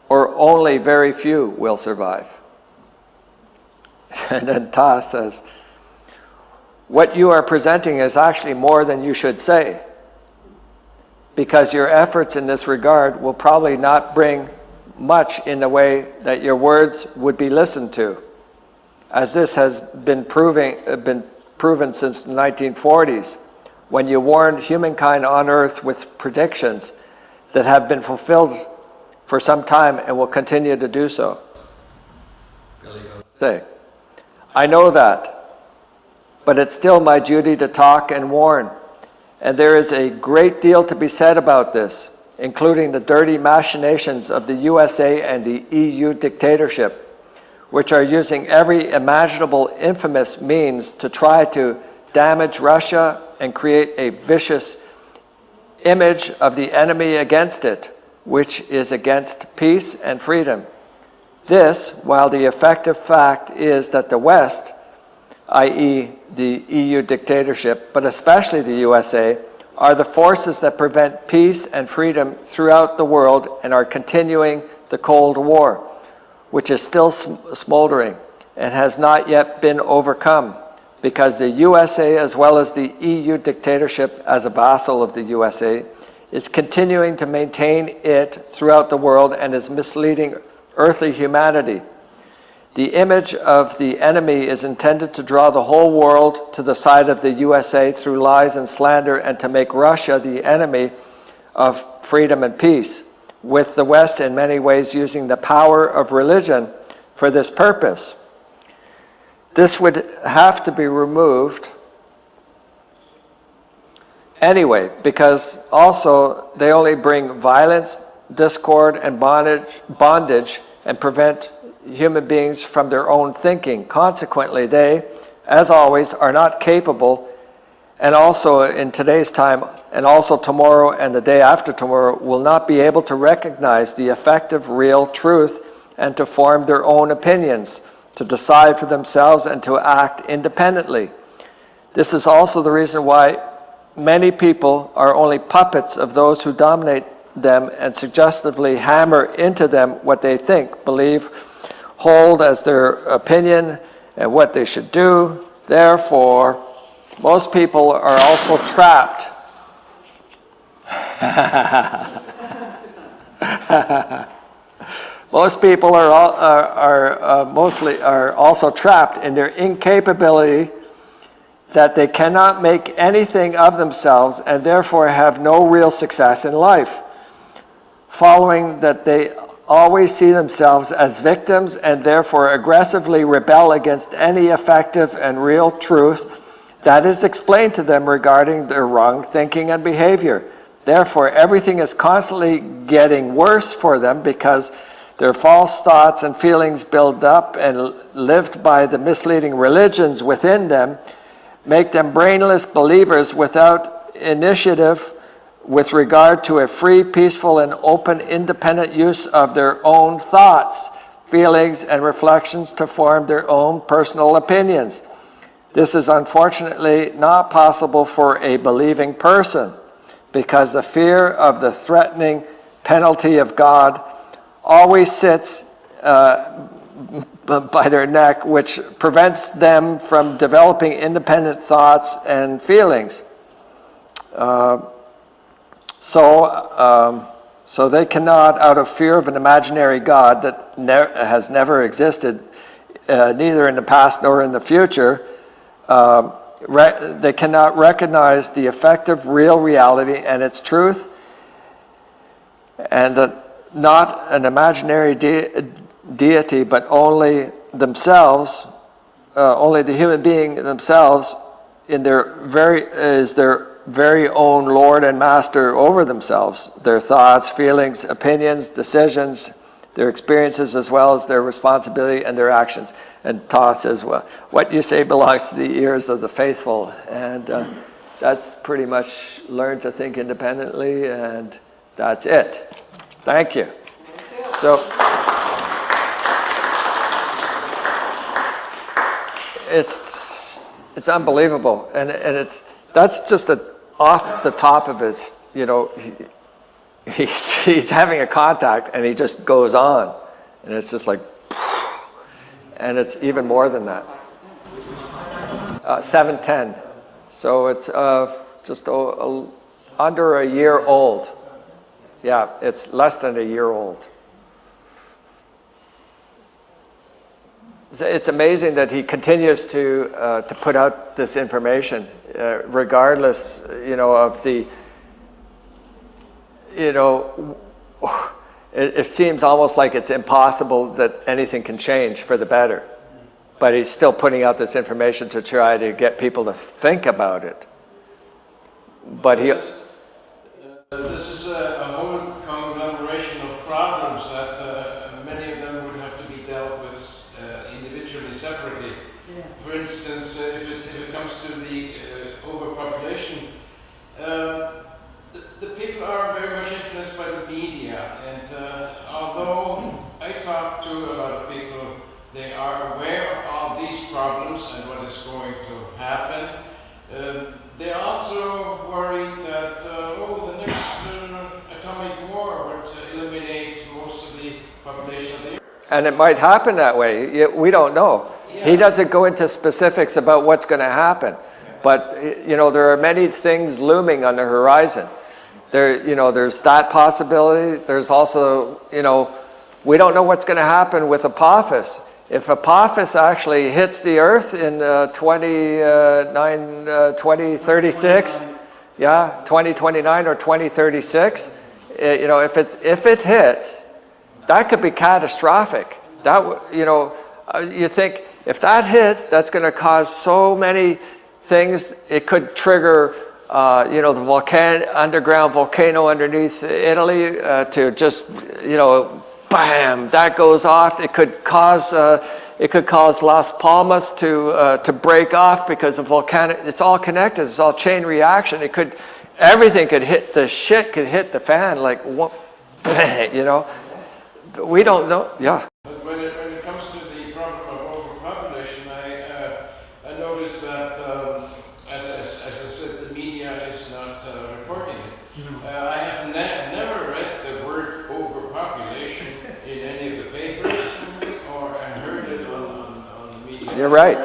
or only very few will survive. And then Ptaah says, what you are presenting is actually more than you should say, because your efforts in this regard will probably not bring much in the way that your words would be listened to, as this has been proven since the 1940s, when you warned humankind on Earth with predictions that have been fulfilled for some time and will continue to do so. Billy goes to say, I know that, but it's still my duty to talk and warn, and there is a great deal to be said about this, including the dirty machinations of the USA and the EU dictatorship, which are using every imaginable infamous means to try to damage Russia and create a vicious image of the enemy against it, which is against peace and freedom. This, while the effective fact is that the West, i.e. the EU dictatorship, but especially the USA, are the forces that prevent peace and freedom throughout the world and are continuing the Cold War, which is still smoldering and has not yet been overcome, because the USA, as well as the EU dictatorship as a vassal of the USA, is continuing to maintain it throughout the world and is misleading earthly humanity. The image of the enemy is intended to draw the whole world to the side of the USA through lies and slander, and to make Russia the enemy of freedom and peace, with the West in many ways using the power of religion for this purpose. This would have to be removed anyway, because also they only bring violence, discord, and bondage and prevent human beings from their own thinking. Consequently, they, as always, are not capable, and also in today's time, and also tomorrow and the day after tomorrow, will not be able to recognize the effective, real truth and to form their own opinions, to decide for themselves and to act independently. This is also the reason why many people are only puppets of those who dominate them and suggestively hammer into them what they think, believe, hold as their opinion, and what they should do. Therefore, most people are also trapped. Most people are also trapped in their incapability, that they cannot make anything of themselves and therefore have no real success in life, following that they always see themselves as victims and therefore aggressively rebel against any effective and real truth that is explained to them regarding their wrong thinking and behavior. Therefore, everything is constantly getting worse for them, because their false thoughts and feelings built up and lived by the misleading religions within them make them brainless believers without initiative with regard to a free, peaceful, and open, independent use of their own thoughts, feelings, and reflections to form their own personal opinions. This is unfortunately not possible for a believing person, because the fear of the threatening penalty of God always sits by their neck, which prevents them from developing independent thoughts and feelings. So they cannot, out of fear of an imaginary God that has never existed, neither in the past nor in the future, they cannot recognize the effective real reality and its truth, and that not an imaginary deity, but only themselves, only the human being themselves is their very own Lord and Master over themselves, their thoughts, feelings, opinions, decisions, their experiences, as well as their responsibility and their actions. And Ptaah says, well, what you say belongs to the ears of the faithful. And that's pretty much learn to think independently, and that's it. Thank you. So it's unbelievable, and that's just off the top of his, he's having a contact and he just goes on, and it's just like, and it's even more than that. 710, so it's just under a year old. Yeah, it's less than a year old. It's amazing that he continues to put out this information, regardless, of the, it seems almost like it's impossible that anything can change for the better. But he's still putting out this information to try to get people to think about it. But he... This is a whole conglomeration of problems that many of them would have to be dealt with individually, separately. Yeah. For instance, if it comes to the overpopulation, the influenced by the media, and although I talk to a lot of people, they are aware of all these problems and what is going to happen. They also worried that the next atomic war would eliminate most of the population of the Earth. And it might happen that way. We don't know. Yeah. He doesn't go into specifics about what's going to happen. But, you know, there are many things looming on the horizon. There's that possibility. There's also, you know, we don't know what's going to happen with Apophis. If Apophis actually hits the Earth in 2036, 2029 or 2036, you know, if it hits, that could be catastrophic. You think if that hits, that's going to cause so many things. It could trigger, the underground volcano underneath Italy to just, bam, that goes off. It could cause Las Palmas to break off because of volcanic. It's all connected. It's all chain reaction. Everything could hit. The shit could hit the fan like, you know. But we don't know. Yeah. But when it comes to the problem of overpopulation, I noticed that, as I said, the media is not reporting it. I have never read the word overpopulation in any of the papers, or heard it on the media. You're right.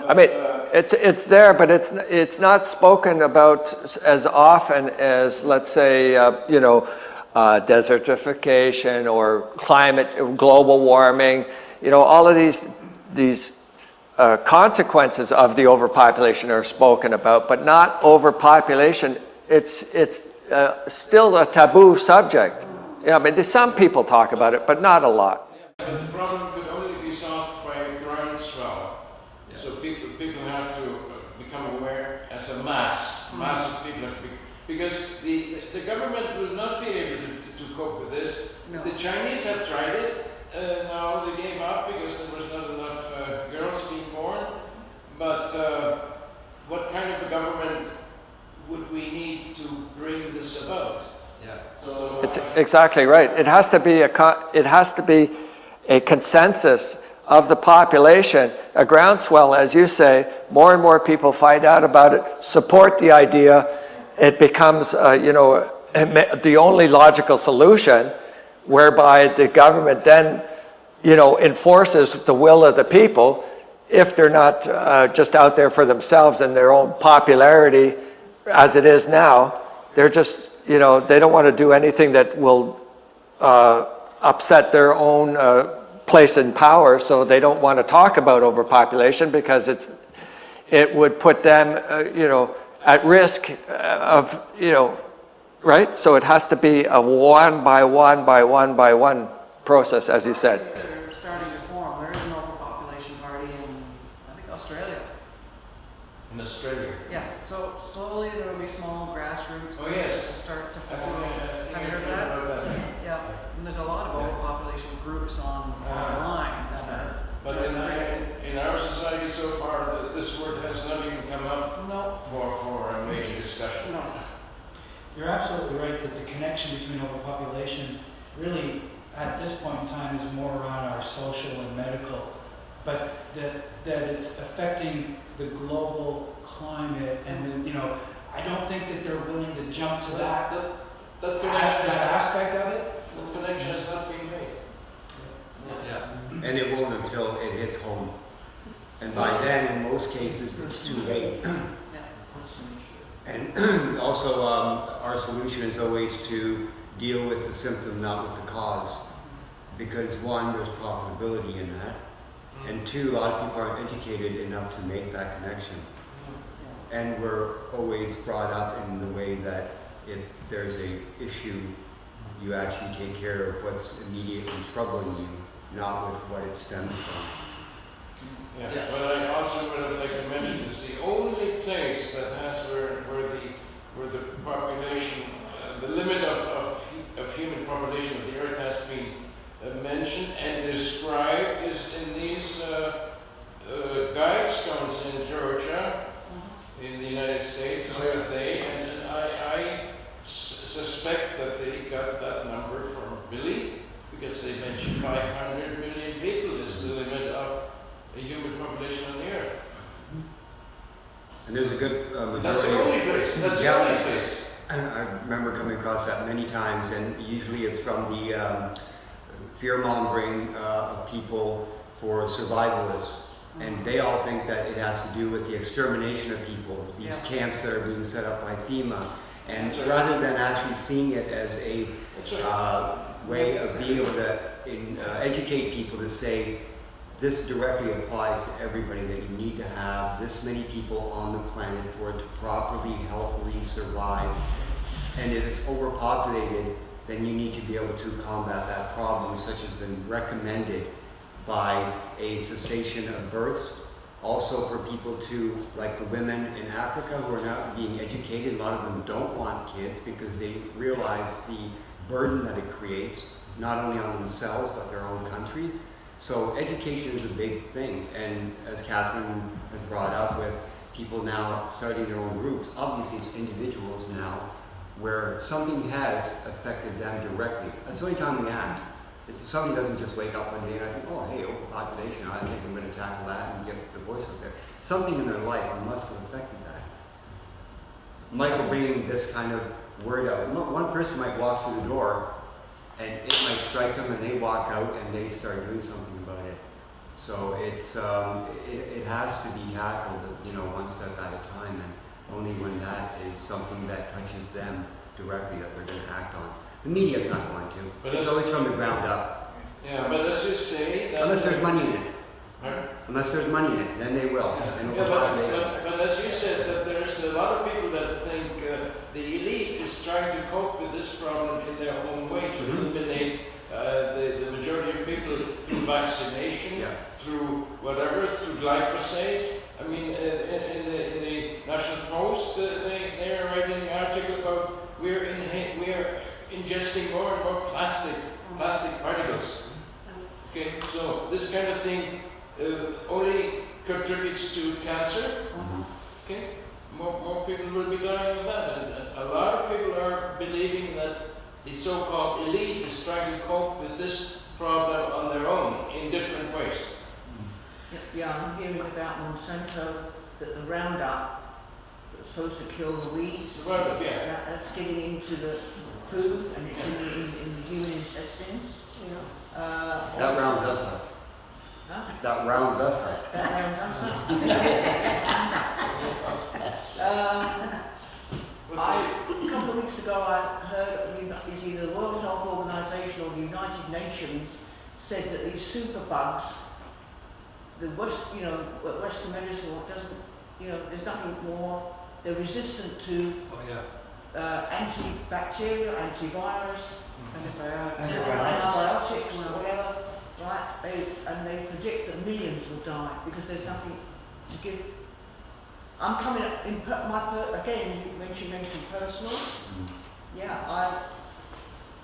I mean, it's there, but it's not spoken about as often as, let's say, desertification or global warming. You know, all of these consequences of the overpopulation are spoken about, but not overpopulation. It's still a taboo subject. Yeah, I mean, some people talk about it, but not a lot. Yeah, but the problem could only be solved by groundswell. Yeah. So people have to become aware as a mass of people have to be, because the government will not be able to cope with this. No. The Chinese have tried it. Now they gave up because there was not enough girls being born. But what kind of a government would we need to bring this about? Yeah. So It's exactly right. It has to be a consensus of the population, a groundswell, as you say. More and more people find out about it, support the idea. It becomes, the only logical solution, whereby the government then, enforces the will of the people. If they're not just out there for themselves and their own popularity, as it is now, they're just, they don't want to do anything that will upset their own place in power. So they don't want to talk about overpopulation because it would put them, at risk of, right? So it has to be a one by one process, as you said. They're starting to form. There is an overpopulation party in, I think, Australia. in Australia. Yeah, so slowly there will be small grassroots Oh, groups yes. that will start to I form. think Have you heard of I that? know that. Yeah, and there's a lot of overpopulation groups online that are But in our society so far, this word has not even come up no, for a major discussion. no. You're absolutely right that the connection between overpopulation really, at this point in time, is more around our social and medical, but that it's affecting the global climate, and I don't think that they're willing to jump to that aspect of it. The connection has not been made. Yeah. And it won't until it hits home. And by then, in most cases, it's too late. And also, our solution is always to deal with the symptom, not with the cause. Because one, there's profitability in that. And two, a lot of people aren't educated enough to make that connection. And we're always brought up in the way that if there's an issue, you actually take care of what's immediately troubling you, not with what it stems from. Yeah. But I also would like to mention is the only place that has where the population, the limit of human population of the Earth has been mentioned and described is in these guidestones in Georgia, in the United States. And I suspect that got that number from Billy, because they mentioned 500 million people is the limit of a human population on the earth. And there's a good majority. That's the only place. That's the only place. I remember coming across that many times, and usually it's from the fear-mongering of people for survivalists. And they all think that it has to do with the extermination of people, these camps that are being set up by FEMA. And rather than actually seeing it as a way of being able to educate people to say, this directly applies to everybody, that you need to have this many people on the planet for it to properly, healthily survive. And if it's overpopulated, then you need to be able to combat that problem, such as been recommended by a cessation of births. Also for people to, like the women in Africa who are now being educated, a lot of them don't want kids because they realize the burden that it creates, not only on themselves, but their own country. So education is a big thing, and as Catherine has brought up with people now starting their own groups, obviously it's individuals now where something has affected them directly. That's the only time we act. It's somebody doesn't just wake up one day and I think, oh hey, overpopulation, I think I'm going to tackle that and get the voice out there. Something in their life must have affected that. Michael bringing this kind of word out. One person might walk through the door and it might strike them and they walk out and they start doing something about it. So it's it has to be tackled, one step at a time, and only when that is something that touches them directly that they're going to act on. The media's not going to. But it's always from the ground up. Yeah, but let's just say that... Unless there's money in it. Right? Unless there's money in it, then they will. But as you said, that there's a lot of people that think the elite is trying to cope with this problem in their own way, to eliminate the majority of people through vaccination, through whatever, through glyphosate. I mean, in the National Post, they are writing an article about we are ingesting more and more plastic particles. Okay, so this kind of thing only contributes to cancer. Okay, more people will be dying of that, and a lot of people are believing that the so-called elite is trying to cope with this problem on their own in different ways. Yeah, I'm hearing about Monsanto, that the Roundup that's supposed to kill the weeds, Roundup, yeah. That's getting into the food and it's in the human intestines. That rounds us up. Huh? That rounds us up. That rounds us up. A couple of weeks ago I heard it's either the World Health Organization or the United Nations said that these superbugs, the Western medicine doesn't, there's nothing more. They're resistant to antibacterial, antivirus, antibiotics, whatever. Right? They predict that millions will die because there's nothing to give. I'm coming up in again. You mentioned personal. Yeah,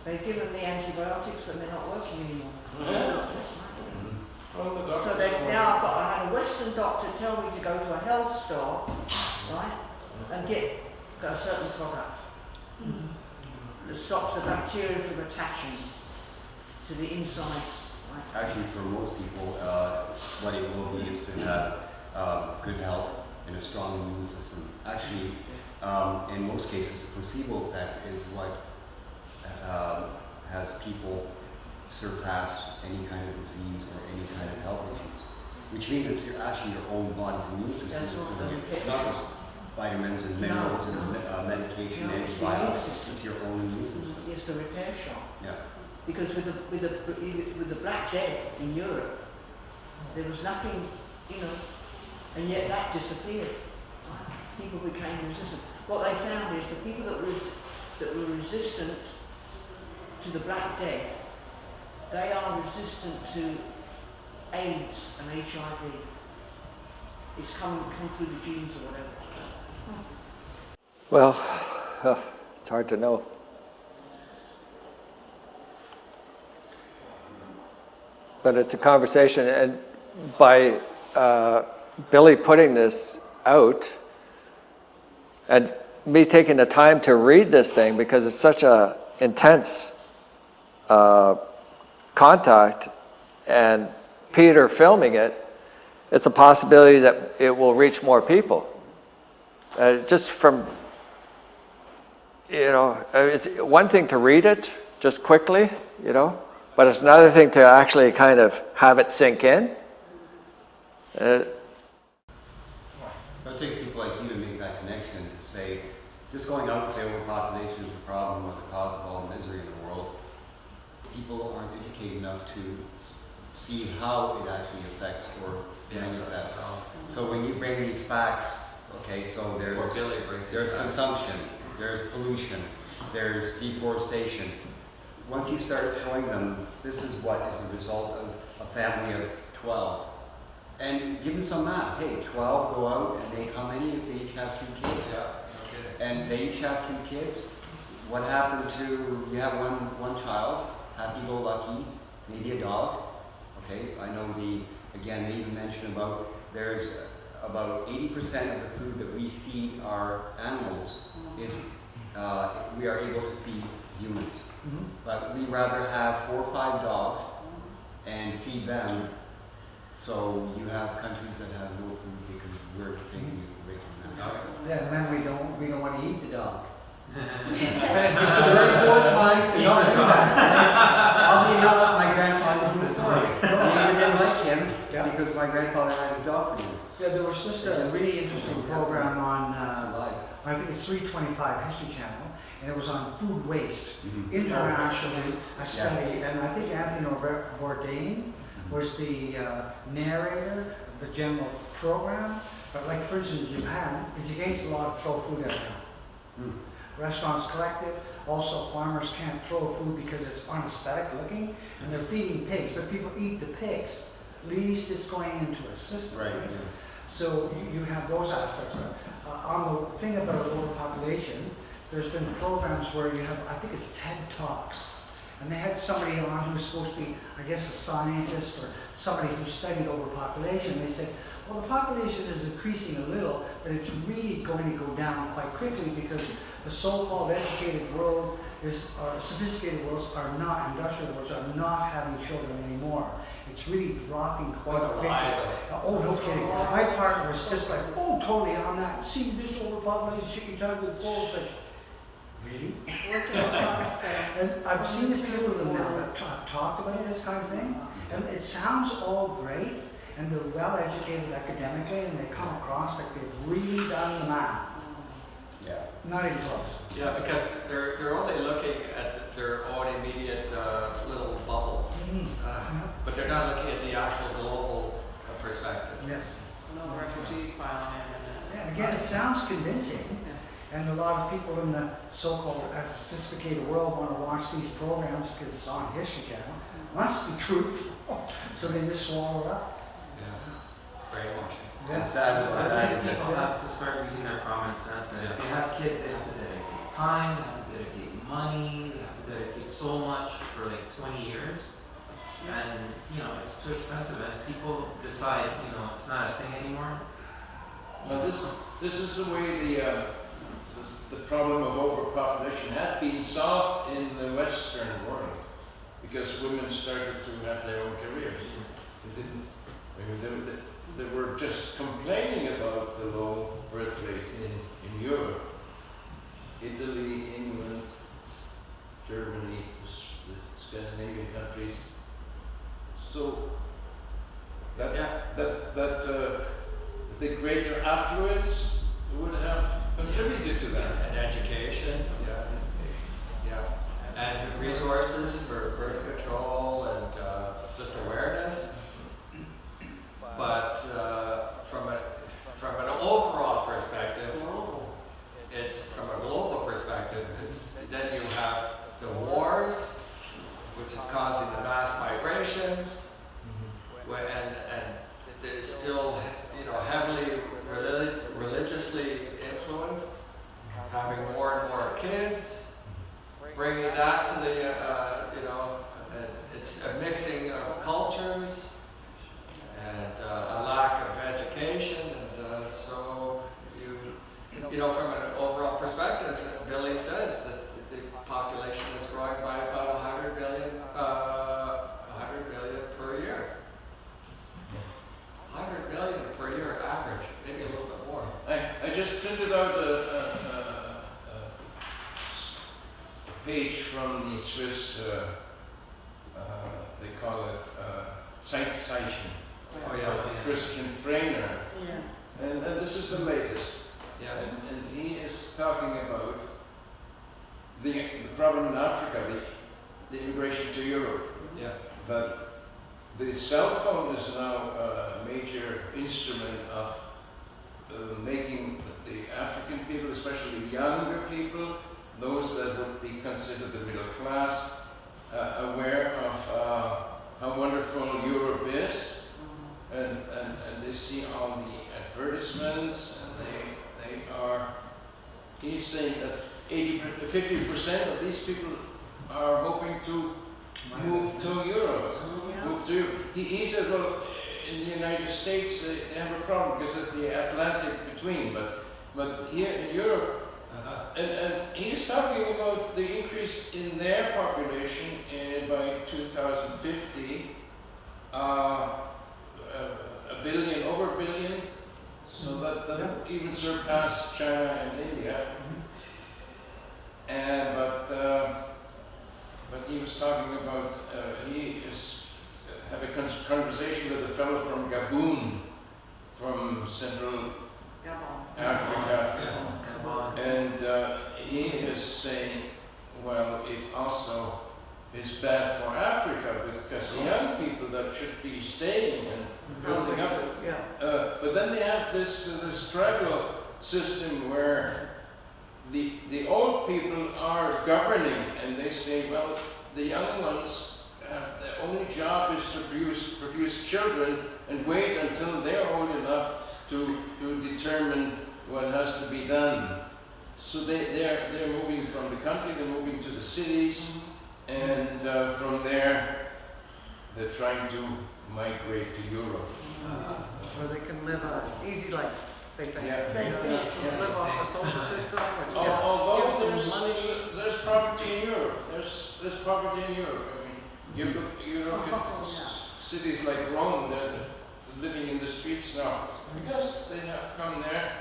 they've given the antibiotics and they're not working anymore. So now I had a Western doctor tell me to go to a health store, right, and get a certain product that stops the bacteria from attaching to the insides. Right? Actually, for most people, what it will be is to have good health and a strong immune system. Actually, in most cases, the placebo effect is what has people surpass any kind of disease or any kind of health issues, which means it's actually your own body's immune system. It's not just vitamins and minerals and medication and antibiotics. It's your own immune system. It's the repair shop. Yeah. Because with the Black Death in Europe, there was nothing, and yet that disappeared. People became resistant. What they found is the people that were resistant to the Black Death, they are resistant to AIDS and HIV. It's come through the genes or whatever. Well, it's hard to know. But it's a conversation, and by Billy putting this out, and me taking the time to read this thing, because it's such a intense contact and Peter filming it, it's a possibility that it will reach more people. Just from, it's one thing to read it just quickly, but it's another thing to actually kind of have it sink in. It takes people like you to make that connection, to say, just going out and say overpopulation is the problem or the cause of all misery in the world. People aren't educated enough to see how it actually affects or manifests. So when you bring these facts, okay, so there's consumption, there's pollution, there's deforestation. Once you start showing them, this is what is the result of a family of 12. And give them some math. Hey, 12 go out and make how many if they each have 2 kids? Yeah, no kidding. And they each have 2 kids. What happened to, you have one child, happy-go-lucky, maybe a dog. Okay, I know again, they even mentioned about, there's about 80% of the food that we feed our animals is, we are able to feed humans. But we rather have 4 or 5 dogs and feed them. So you have countries that have no food because we're taking it away from them. Yeah, and then we don't want to eat the dog. There are 4 times to not do that. Oddly enough, my grandfather was in the story. So we didn't like him because my grandfather had his dog for you. Yeah, there was just a really interesting program on, I think it's 325 History Channel, and it was on food waste. Internationally, a study, and I think Anthony Bourdain was the narrator of the general program. But like, for instance, Japan is against a lot of throw food out now. Restaurants collect it. Also, farmers can't throw food because it's unaesthetic looking, and they're feeding pigs, but people eat the pigs. At least it's going into a system. Right. Yeah. So you have those aspects. On the thing about overpopulation, there's been programs where you have, I think it's TED Talks, and they had somebody on who was supposed to be, I guess, a scientist or somebody who studied overpopulation. They said, well, the population is increasing a little, but it's really going to go down quite quickly because the so-called educated world sophisticated worlds are not, industrial worlds are not having children anymore. It's really dropping quite quickly. Oh, no kidding. My partner was just like, oh, totally on that. See this overpopulation, shit, you're talking about goals. Like, really? And I've seen a few of them now that have talked about this kind of thing, and it sounds all great, and they're well educated academically, and they come across like they've really done the math. Yeah. Not even close. Yeah, because they're only looking at their own immediate little bubble, but they're not looking at the actual global perspective. Yes. No refugees piling in. Yeah, and again, it sounds convincing, and a lot of people in the so-called sophisticated world want to watch these programs because it's on History Channel. Must be truthful, so they just swallow it up. Brainwashing. That's sad. I think people have to start using their common sense. And if they have kids, they have to dedicate time, they have to dedicate money, they have to dedicate so much for like 20 years. And, it's too expensive. And people decide, it's not a thing anymore. Well, this is the way the problem of overpopulation had been solved in the Western world because women started to have their own careers. They were just complaining about the low birth rate in Europe, Italy, England, Germany, the Scandinavian countries. So the greater affluence would have contributed to that. And education. Yeah. And resources for birth control and just awareness. But from an overall perspective, it's from a global perspective. Then you have the wars, which is causing the mass migrations, and they're still heavily religiously influenced, having more and more kids, bringing that to the it's a mixing of cultures. And a lack of education, and so from an overall perspective, Billy says that the population is growing. they call it Zeitzeichen, Oh, yeah. Christian Freiner. Yeah. And this is the latest. Yeah. And he is talking about the problem in Africa, the immigration to Europe. Yeah. But the cell phone is now a major instrument of making the African people, especially younger people, those that would be considered the middle class, aware of how wonderful Europe is. And they see all the advertisements, and they are, he's saying that 50% of these people are hoping to move to Europe. Move to Europe. He said, well, in the United States they have a problem because of the Atlantic between, but here in Europe, and he's talking about the increase in their population by 2050, over a billion, so that would even surpass China and India. But he was talking about, he is have a conversation with a fellow from Gabon, from Central Africa, and he is saying, well, it also is bad for Africa because the young people that should be staying and building up. But then they have this struggle system where the old people are governing, and they say, well, the young ones, their only job is to produce children and wait until they're old enough to determine what has to be done. So they're moving from the country, they're moving to the cities, and from there they're trying to migrate to Europe. Where they can live an easy life, they think. Live off the social system, which Although gives them money. there's poverty in Europe. There's poverty in Europe. I mean, you look at cities like Rome, they're living in the streets now because they have come there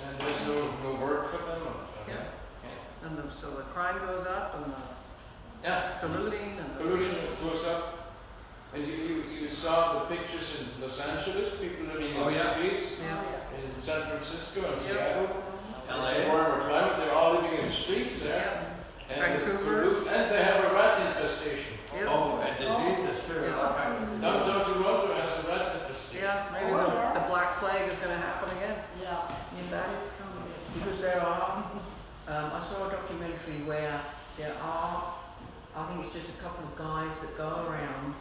and there's no work for them. And so the crime goes up, and the looting, and the Pollution goes up. And you saw the pictures in Los Angeles, people living in the streets, in San Francisco and Seattle. It's a warmer climate, they're all living in the streets there. And Vancouver. And they have a rat infestation. Oh, and diseases too, all kinds of diseases. Downtown Toronto has a rat infestation. Maybe the Black Plague is going to happen again. That is coming. Because there are, I saw a documentary where there are, I think it's just a couple of guys that go around,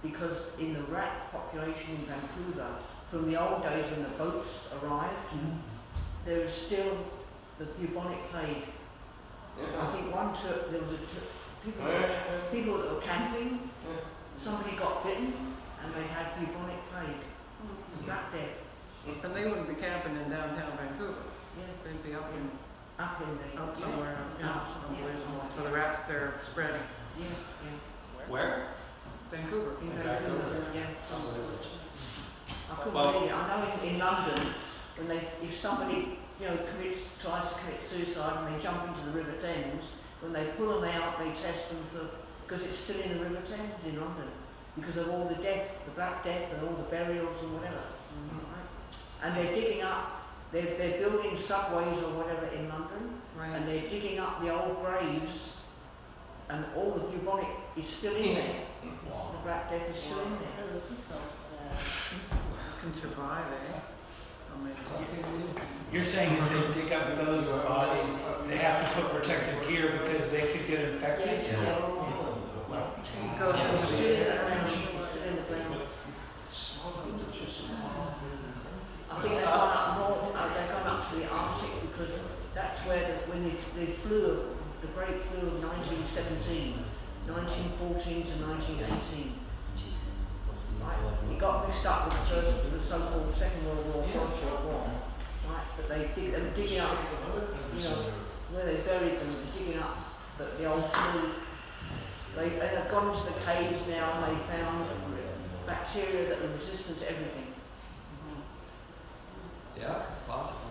because in the rat population in Vancouver, from the old days when the boats arrived, there is still the bubonic plague. I think there was people that were camping, somebody got bitten, and they had bubonic plague, rat death. And they wouldn't be camping in downtown Vancouver. They'd be up somewhere. So the rats, they're spreading. Where? Vancouver. In Vancouver, I couldn't believe it. I know in London, if somebody tries to commit suicide and they jump into the River Thames, when they pull them out, they test them because it's still in the River Thames in London, because of all the death, the Black Death, and all the burials and whatever. And they're digging up, they're building subways or whatever in London, and they're digging up the old graves, and all the bubonic is still in there. The Black Death is still in there. It was so sad. Can survive, Amazing. You're saying when they dig up those bodies, they have to put protective gear because they could get infected? Goes into Still in the ground. I think they've gone up north, they've gone up to the Arctic because that's where when the Great Flu of 1917, 1914 to 1918. It got mixed up with the so-called Second World War, First World War. But they were digging up, where they buried them, they're digging up the old flu. They've gone into the caves now and they found bacteria that are resistant to everything. Yeah, it's possible.